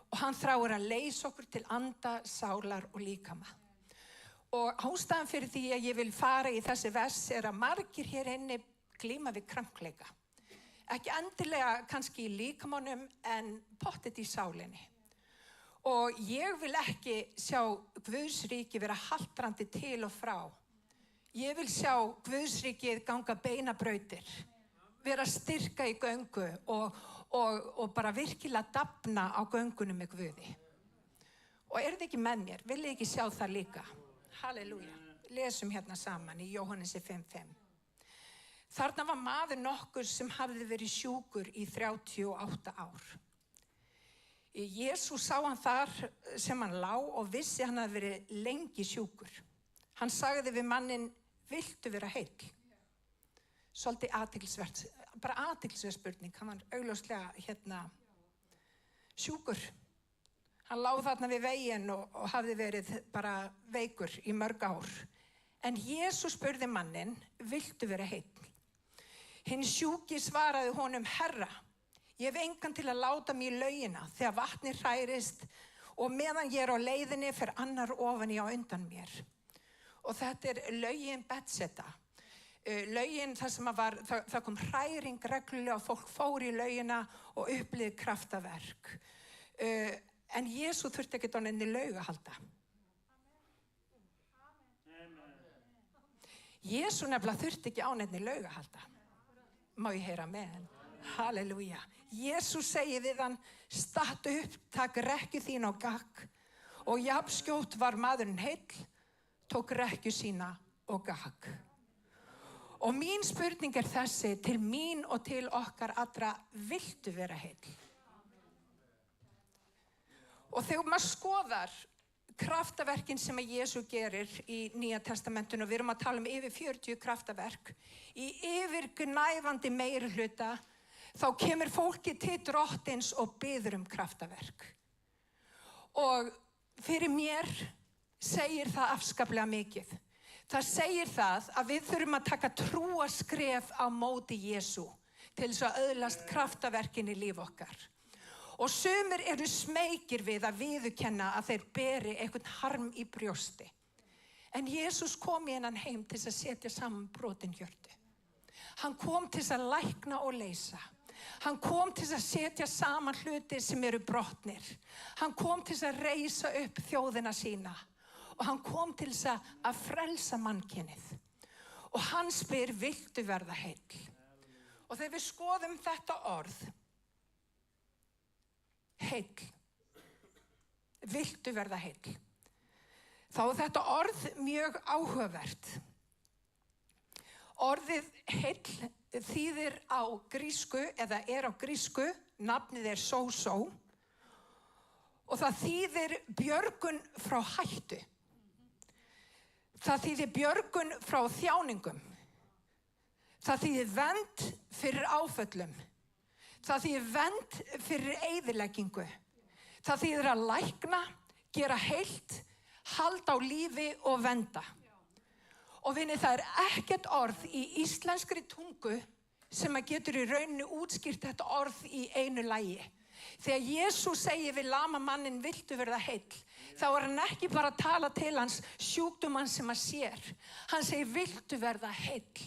og hann þráir að leysa okkur til anda, sálar og líkama. Og ástæðan fyrir því að ég vil fara í þessi vers að margir hér inni glíma við krankleika. Ekki endilega kannski í líkamanum en pottet í sálinni. Og ég vil ekki sjá Guðsríki vera haltrandi til og frá. Ég vil sjá Guðsríkið ganga beinabrautir, vera styrka í göngu og bara virkilega dafna á göngunum með Guði. Og þið ekki með mér? Vil ég ekki sjá það líka? Halleluja. Lesum hérna saman í Jóhannesi 5:5. Þarna var maður nokkur sem hafði verið sjúkur í 38 ár. Jesús sá hann þar sem hann lá og vissi hann hafði verið lengi sjúkur. Hann sagði við mannin, viltu vera heill? Svolítið athyglisvert, bara athyglisverð spurning. Hann var augljóslega sjúkur. Hann lá þarna við veginn og hafði verið bara veikur í mörg ár. En Jesús spurði mannin, viltu vera heill? Hinn sjúki svaraði honum, Herra, ég hef engan til að láta mig í laugina þegar vatnið hrærist og meðan ég á leiðinni fer annar ofan í á undan mér. Og þetta laugin Betseta. Laugin þar sem það kom hræring reglulega og fólk fór í laugina og upplifði kraftaverk. En Jesús þurfti ekki á neinni laug að halda. Jesús nefnilega þurfti ekki á neinni laug að halda. Má ég heyra með henn? Halleluja. Jesús segi við hann, stattu upp, takk rekkju þín á gakk og jafnskjótt var maðurinn heill, tók rekkju sína og gakk. Og mín spurning þessi til mín og til okkar allra, viltu vera heill? Og þegar maður skoðar kraftaverkin sem Jesús gerir í Nýja testamentinu, og við erum að tala yfir 40 kraftaverk, í yfirgnæfandi meirihluta, þá kemur fólki til Drottins og biður kraftaverk. Og fyrir mér segir það afskaplega mikið. Það segir það að við þurfum að taka trúarskref á móti Jesú til þess að öðlast kraftaverkin í líf okkar. Og sumir eru smeykir við að viðurkenna að þeir beri einhvern harm í brjósti. En Jesús kom í hennan heim til að setja saman brotin hjörtu. Hann kom til að lækna og leysa. Hann kom til að setja saman hluti sem eru brotnir. Hann kom til að reisa upp þjóðina sína. Og hann kom til að frelsa mannkynið. Og hann spyr, viltu verða heill? Og þegar við skoðum þetta orð, heill, viltu verða heill, þá þetta orð mjög áhugavert. Orðið heill þýðir á grísku eða á grísku, nafnið sósó og það þýðir björgun frá hættu. Það þýðir björgun frá þjáningum. Það þýðir vernd fyrir áföllum. Það þýðir vernd fyrir eyðileggingu. Það þýðir að lækna, gera heilt, halda á lífi og vernda. Og vinni, það ekkert orð í íslenskri tungu sem getur í rauninni útskýrt þetta orð í einu lagi. Þegar Jesús segir við lama mannin, viltu verða heill, þá hann ekki bara að tala til hans sjúkdómann sem hann sér. Hann segir, viltu verða heill.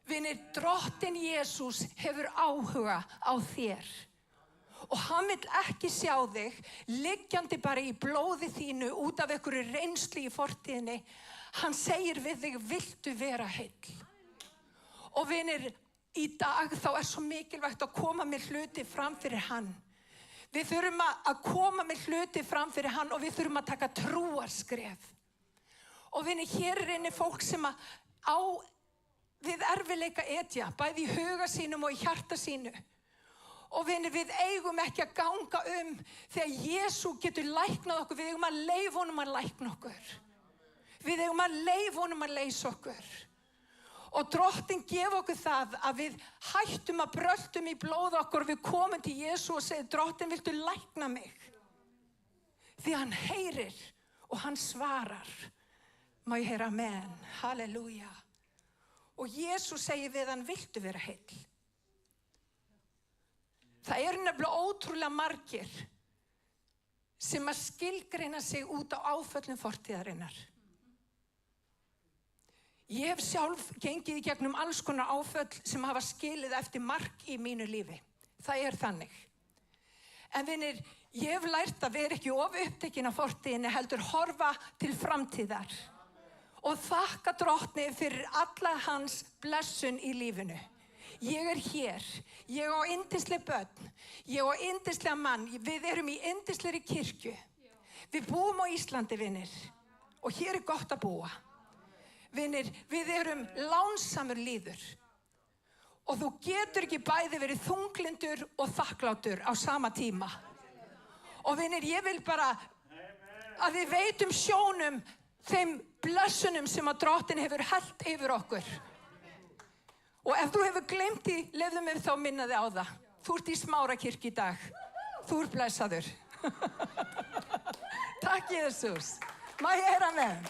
Vinir, Drottinn Jesús hefur áhuga á þér. Og hann vill ekki sjá þig liggjandi bara í blóði þínu út af einhverju reynslu í fortíðinni. Hann segir við þig, viltu vera heill. Og vinir, í dag þá svo mikilvægt að koma með hluti fram fyrir hann. Við þurfum að koma með hluti fram fyrir hann og við þurfum að taka trúarskref. Og vinir, hér inni fólk sem á við erfiðleika etja, bæði í huga sínum og í hjarta sínu. Og vinir, við eigum ekki að ganga þegar Jesú getur læknað okkur, við eigum að leyfa honum að lækna okkur. Við eigum að leyfa honum að leysa okkur. Og Drottinn gef okkur það að við hættum að bröltum í blóð okkur. Við komum til Jesú og segir, Drottinn, viltu lækna mig? Því hann heyrir og hann svarar. Má ég heyra amen? Halleluja. Og Jesú segir við hann, viltu vera heill? Það nefnilega ótrúlega margir sem að skilgreina sig út á áföllum fortíðarinnar. Ég hef sjálf gengið í gegnum alls konar áföll sem hafa skilið eftir mark í mínu lífi. Það þannig. En vinir, ég hef lært að vera ekki of upptekin af fortíðinni, heldur horfa til framtíðar. Og þakka Drottni fyrir alla hans blessun í lífinu. Ég hér, ég á yndisleg börn, ég á yndislega mann, við erum í yndislegri kirkju. Við búum á Íslandi, vinir, og hér gott að búa. Vinir, við erum lánsamur líður. Og þú getur ekki bæði verið þunglindur og þakklátur á sama tíma. Og vinir, ég vil bara að við veitum sjónum þeim blessunum sem að Drottinn hefur hellt yfir okkur. Og ef þú hefur gleymt því, leyfðu mig þá minna þig á það. Þú ert í Smárakirkju í dag. Þú ert blessaður. Takk, Jesús. Má ég heyra með?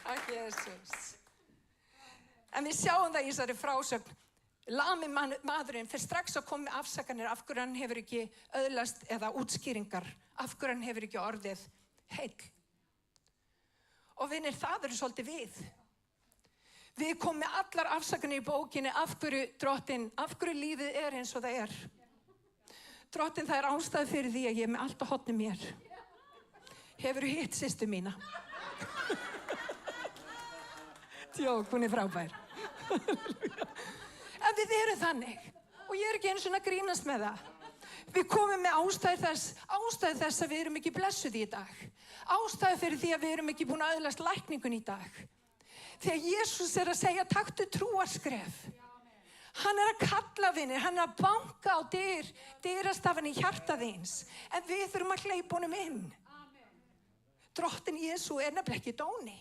Takk, Jesús. En við sjáum það í þessari frásögn. Lami maðurinn fyrir strax að koma með afsakanir af hverju hann hefur ekki öðlast eða útskýringar. Af hverju hann hefur ekki orðið heill. Og vinir, það svolítið við. Við komum með allar afsakanir í bókinni af hverju Drottinn, af hverju lífið eins og það Drottinn, það ástæði fyrir því að ég með allt á hotni mér. Hefurðu hitt systur mína? Tjók, hún frábær. En við erum þannig. Og ég ekki einu svona að grínast með það. Við komum með ástæðu þess að við erum ekki blessuð í dag. Ástæðu fyrir því að við erum ekki búin að öðlast lækningun í dag. Þegar Jesús að segja, taktu trúarskref. Hann að kalla vinir, hann að banka á dyrastafan í hjarta þíns. En við þurfum að hleypa honum inn. Drottinn Jesú nefnilega ekki dóni.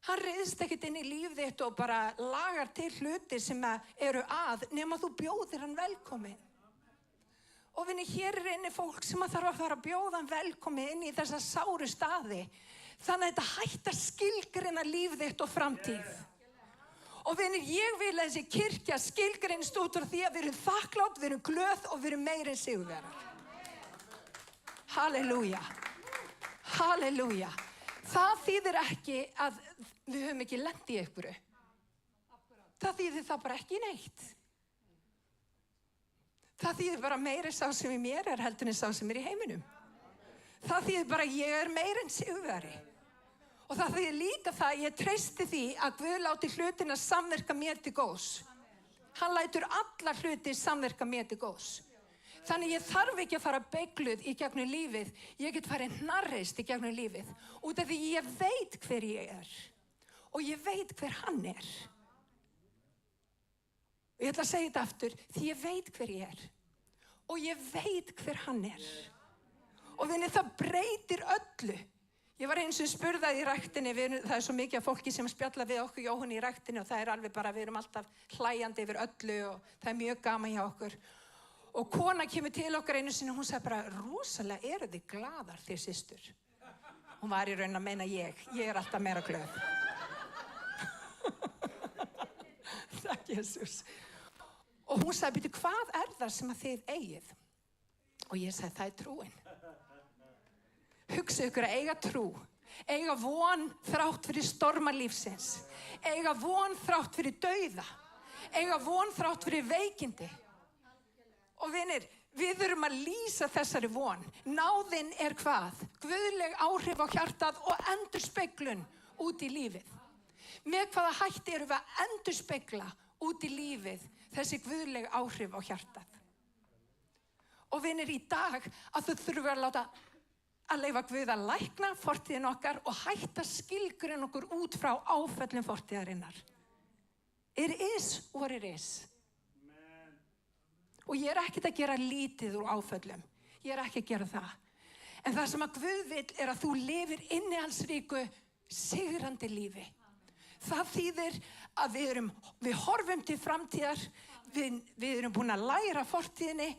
Hann reiðst ekkert inn í líf þitt og bara lagar til hluti sem eru nema þú bjóðir hann velkomin. Og vinni, hér inni fólk sem þarf að fara að bjóða hann velkomin inn í þessa sáru staði. Þannig að þetta hættar skilgreina líf þitt og framtíð. Og vinni, ég vil að þessi kirkja skilgreinist út úr því að við erum þakklátt, við erum glöð og við erum meira en sigurvegarar. Halleluja. Halleluja. Það þýðir ekki að við höfum ekki lent í einhverju. Það þýðir það bara ekki neitt. Það þýðir bara meira sá sem í mér heldur en sá sem í heiminum. Það þýðir bara ég meira en sigurvegari. Og það þýðir líka það að ég treysti því að Guð láti hlutina samverka mér til góðs. Hann lætur alla hluti samverka mér til góðs. Þannig ég þarf ekki að fara beygluð í gegnum lífið. Ég get farið hnarreist í gegnum lífið. Út af því ég veit hver ég og ég veit hver hann Og ég ætla að segja þetta aftur. Því ég veit hver ég og ég veit hver hann Og vinni, það breytir öllu. Ég var eins og spurðað í ræktinni. Það svo mikið af fólki sem spjalla við okkur Jóhann í ræktinni og það alveg bara, við erum alltaf hlæjandi yfir öllu og það mjög gaman hjá okkur. Og kona kemur til okkar einu sinni og hún sagði bara, rosalega eru þið glaðar þér systur. Hún var í raun að meina ég alltaf meira glöð. Takk, Jesús. Og hún sagði, byrju, hvað það sem að þið eigið? Og ég sagði, það trúin. Hugsa ykkur að eiga trú, eiga von þrátt fyrir storma lífsins, eiga von þrátt fyrir dauða, eiga von þrátt fyrir veikindi. Og vinir, við þurfum að lýsa þessari von. Náðin hvað? Guðleg áhrif á hjartað og endurspeglun út í lífið. Með hvaða hætti erum við að endurspegla út í lífið þessi guðleg áhrif á hjartað? Og vinir, í dag að þú þurfum að láta að leyfa Guð að lækna fortíðin okkar og hætta skilgreina okkur út frá áföllum fortíðarinnar. It is what it is. Og ég ekkert að gera lítið úr áföllum. Ég er ekki að gera það. En það sem að Guð vill er að þú lifir innihaldsríku, sigrandi lífi. Það þýðir að við horfum til framtíðar, við erum búin að læra fortíðinni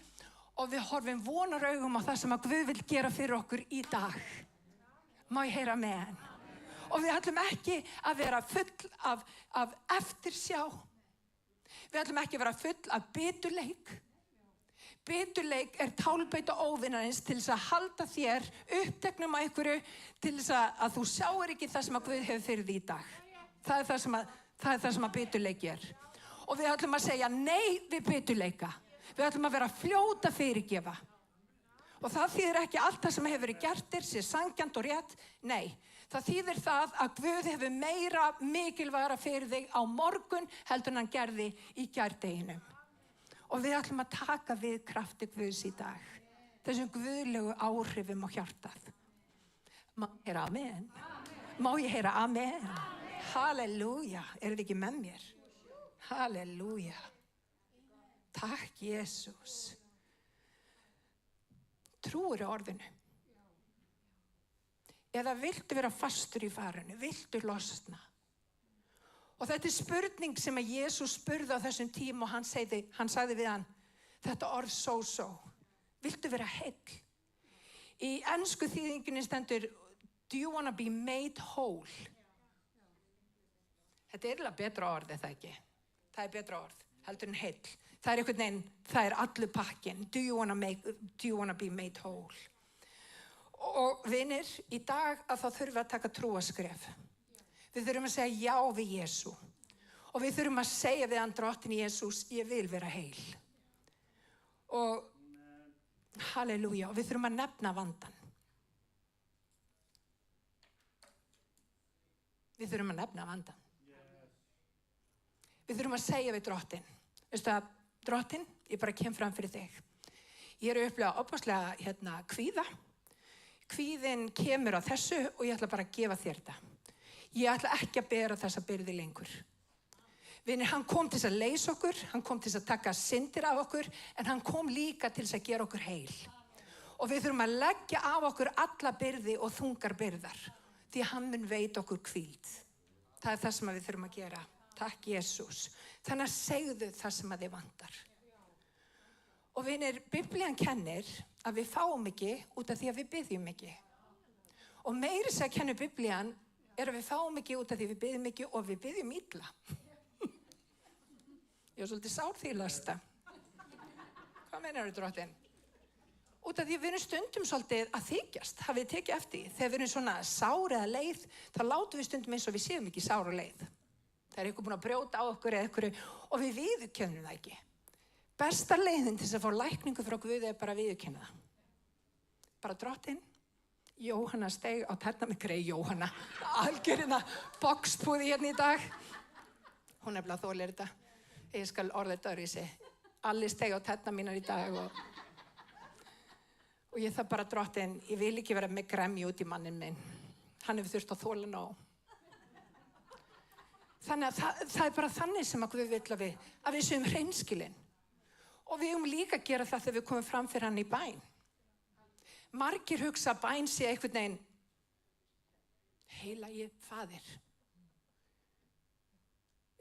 og við horfum vonaraugum á það sem að Guð vill gera fyrir okkur í dag. Má ég heyra amen? Og við ætlum ekki að vera full af eftirsjá. Við ætlum ekki að vera full af biturleik. Biturleik er tálbeit og óvinarins til þess að halda þér uppteknum á einhverju til þess að þú sjáir ekki það sem að Guð hefur fyrir því í dag. Það er það sem að biturleik er. Og við ætlum að segja nei við biturleika. Við ætlum að vera fljót að fyrirgefa. Og það þýðir ekki allt það sem hefur verið gert sé sanngjarnt og rétt. Nei, það þýðir það að Guð hefur meira mikilvægara fyrir þig á morgun heldur en hann gerði í gærdeginum. Og við ætlum að taka við krafti Guðs í dag. Þessum guðlegu áhrifum á hjartað. Má ég heyra amen? Má ég heyra amen? Halleluja. Er þið ekki með mér? Halleluja. Takk, Jesús. Trúir orðinu. Eða viltu vera fastur í farinu? Viltu losna? Og þetta er spurning sem að Jesús spurði á þessum tíma og hann sagði við hann, þetta orð so. Viltu vera heill? Í ensku þýðingunni stendur, do you want to be made whole? Þetta er eiginlega betra orð, eða ekki? Það er betra orð, heldur en heill. Það er einhvern veginn, það er allur pakkinn. Do you want to be made whole? Og vinir, í dag að þá þurfum við að taka trúaskref. Við þurfum að segja já við Jesú. Og við þurfum að segja við hann drottinn Jesús, ég vil vera heil. Og halleluja, og við þurfum að nefna vandann. Við þurfum að nefna vandann. Við þurfum að segja við drottinn. Veistu að, drottinn, ég bara kem fram fyrir þig. Ég er að upplifa opaslega kvíða. Kvíðinn kemur á þessu og ég ætla bara að gefa þér þetta. Ég ætla ekki að bera þessa byrði lengur. Vinir, hann kom til þess að leysa okkur, hann kom til þess að taka syndir af okkur, en hann kom líka til þess að gera okkur heil. Og við þurfum að leggja af okkur alla byrði og þungar byrðar, því hann mun veita okkur hvíld. Það er það sem við þurfum að gera. Takk, Jesús. Þannig að segðu það sem að þið vantar. Og vinir, Biblían kennir að við fáum ekki út af því að við biðjum ekki. Og meiri sem kennir Biblían er að við fáum ekki út af því við biðjum ekki og við biðjum illa. Ég er svolítið sár því lasta. Hvað meinar drottinn? Út af því við erum stundum svolítið að þykjast, hafið þið tekið eftir. Þegar við erum svona sár eða leið, þá látum við stundum eins og við séum ekki sár og leið. Það er eitthvað búin að brjóta á okkur eða eitthvað og við viðurkennum það ekki. Besta leiðin til þess að fá lækningu frá Guði er bara að viðurkenna það. Bara drottinn. Jóhanna steig á tærnar mig, Jóhanna, algjörina boxpúði hérna í dag. Hún er bara þolir þetta. Ég skal orða þetta öðruvísi. Allir steig á tærnar mínar í dag og ég þarf bara drottinn, ég vil ekki vera með gremju út í mannin minn. Hann hefur þurft að þola nóg. Þannig að það er bara þannig sem að Guð vill að við séum hreinskilin. Og við líka að gera það þegar við komum fram fyrir hann í bæn. Margir hugsa að bæn sé einhvern veginn heilagi faðir.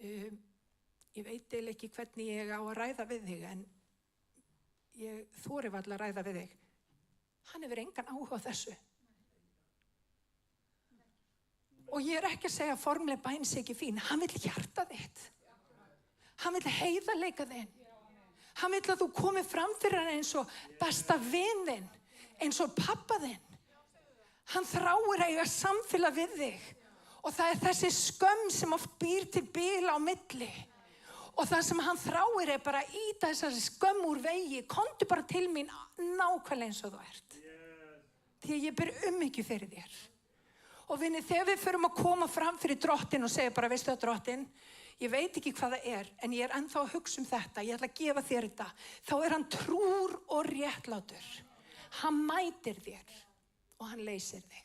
Ég veit eiginlega ekki hvernig ég á að ræða við þig en ég þori varla að ræða við þig. Hann hefur engan áhuga á þessu. Og ég er ekki að segja að formleg bæn sé ekki fín. Hann vill hjarta þitt. Hann vill heiðarleika þinn. Hann vill að þú komir fram fyrir hann eins og besta vin þinn, eins og pappa þinn. Hann þráir að eiga samfélag við þig. Og það er þessi skömm sem oft býr til bil á milli. Og það sem hann þráir er bara að ýta þessari skömm úr vegi. Komdu bara til mín nákvæmlega eins og þú ert. Því að ég ber umhyggju fyrir þér. Og vinni, þegar við förum að koma fram fyrir drottinn og segja bara, veistu það drottinn, ég veit ekki hvað það er, en ég er ennþá að hugsa um þetta, ég ætla að gefa þér þetta. Þá er hann trúr og réttlátur. Hann mætir þér og hann leysir þig.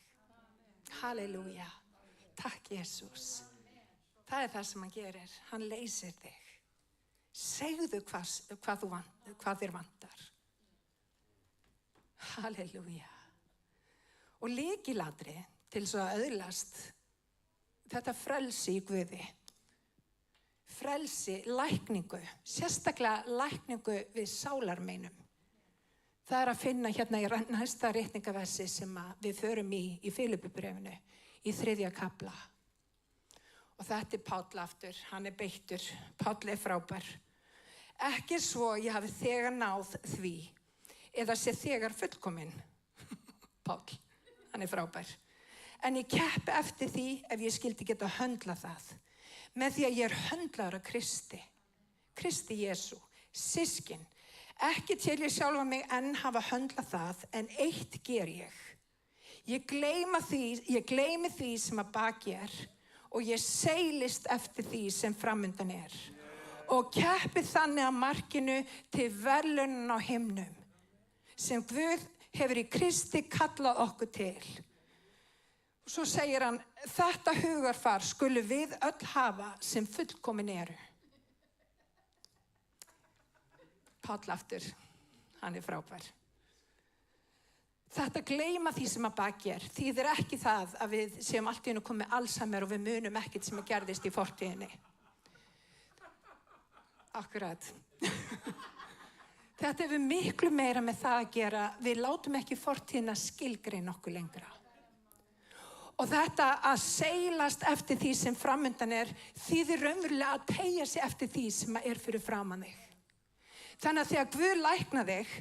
Halleluja. Takk, Jesús. Það er það sem hann gerir. Hann leysir þig. Segðu hvað þér vantar. Halleluja. Og lykilatri til svo að öðlast þetta frelsi í Guði. Frelsi, lækningu, sérstaklega lækningu við sálarmeinum. Það að finna hérna í næsta ritningaversi sem við förum í Filippubréfinu, í 3. kafla. Og þetta Páll aftur, hann beittur, Páll frábær. Ekki svo ég hafi þegar náð því, eða sé þegar fullkominn. Páll, hann frábær. En ég keppi eftir því ef ég skildi geta höndla það. Með því að ég höndlaður af Kristi Jesú, systkin. Ekki til ég sjálfa mig enn hafa höndlað það, en eitt ger ég. Ég gleymi því sem að baki og ég seilist eftir því sem framundan og keppi þannig að markinu til verðlaunin á himnum, sem Guð hefur í Kristi kallað okkur til. Og svo segir hann, þetta hugarfar skulu við öll hafa sem fullkomin eru. Páll aftur, hann frábær. Þetta gleyma því sem að baki þýðir ekki það að við séum allt í einu komið Alzheimer og við munum ekkert sem að gerðist í fortíðinni. Akkurat. Þetta hefur miklu meira með það að gera, við látum ekki fortíðina skilgreina okkur lengra. Og þetta að seilast eftir því sem framundan þýðir raunverulega að teygja sig eftir því sem fyrir framan þig. Þannig að þegar Guð lækna þig,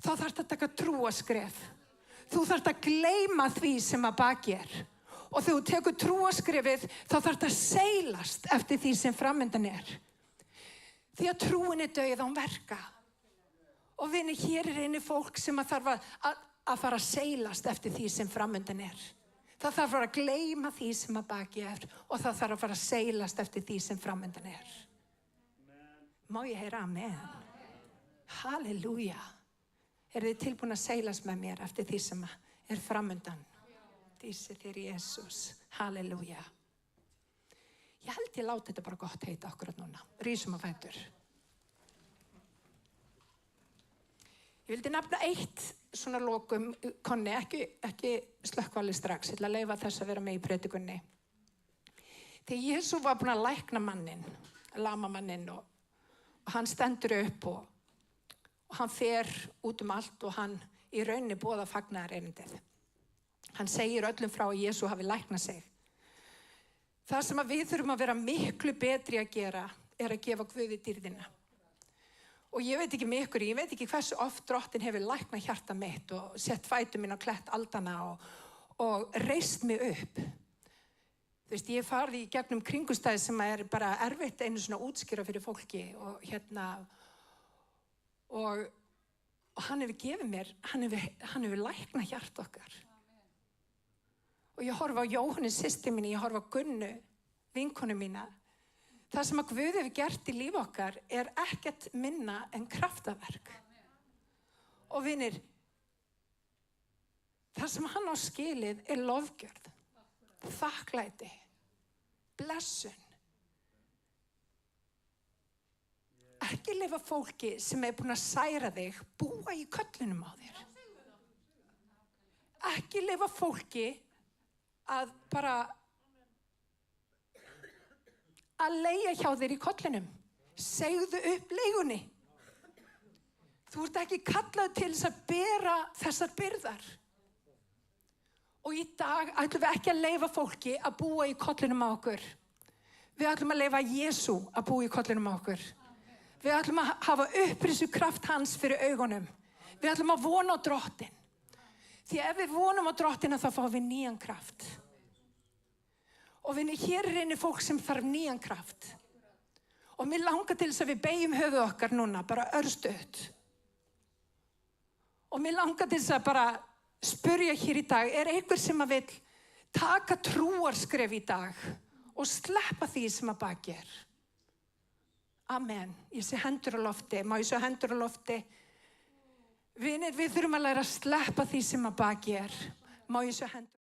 þá þarftu að taka trúaskref. Þú þarft að gleyma því sem að baki Og þegar þú tekur trúaskrefið, þá þarftu að seilast eftir því sem framundan Því að trúin dauð án verka. Og vinir, hér inni fólk sem að þarf að fara að seilast eftir því sem framundan Það þarf að fara að gleyma því sem að baki og það þarf að fara að seilast eftir því sem framundan Má ég heyra amen? Halleluja. Þið tilbúin að seilast með mér eftir því sem framundan? Dísi þér Jesús. Halleluja. Ég held ég láti þetta bara gott heita akkurat núna. Rísum á fætur. Ég vildi nefna eitt svona lokum, Konni, ekki slökkvali strax. Ég ætla að leyfa þess að vera með í predikunni. Þegar Jesú var búin að lækna mannin, lama mannin og hann stendur upp og hann fer út allt og hann í rauninni boðar fagnaðarerindið. Hann segir öllum frá að Jesú hafi læknað sig. Það sem við þurfum að vera miklu betri að gera að gefa Guði dýrðina. Og ég veit ekki með ykkur, ég veit ekki hversu oft Drottinn hefur læknað hjarta mitt og sett fætur mín á klett aldana og reist mig upp. Þú veist, ég farið í gegnum kringumstæði sem bara erfitt einu svona útskýra fyrir fólki og hann hefur gefið mér, hann hefur læknað hjarta okkar. Og ég horfa á Jóhannu systir minni, ég horfa á Gunnu, vinkonu mína. Það sem að Guð hefur gert í líf okkar ekkert minna en kraftaverk. Og vinir, það sem hann á skilið lofgjörð, þakklæti, blessun. Ekki lifa fólki sem búin að særa þig, búa í köllunum á þér. Ekki lifa fólki að bara að leigja hjá þér í kollinum. Segðu upp leigunni. Þú ert ekki kallaður til þess að bera þessar byrðar. Og í dag ætlum við ekki að leyfa fólki að búa í kollinum á okkur. Við ætlum að leyfa Jesú að búa í kollinum á okkur. Við ætlum að hafa upprisu kraft hans fyrir augunum. Við ætlum að vona á Drottinn. Því ef við vonum á Drottina þá fáum við nýjan kraft. Og vinni, hér inni fólk sem þarf nýjan kraft. Og mér langar til þess að við beygjum höfuð okkar núna, bara örstutt. Og mér langar til þess að bara spyrja hér í dag, einhver sem að vill taka trúarskref í dag og sleppa því sem að baki Amen. Ég sé hendur á lofti. Má ég sjá hendur á lofti? Vinir, við þurfum að læra að sleppa því sem að baki Má ég sjá hendur?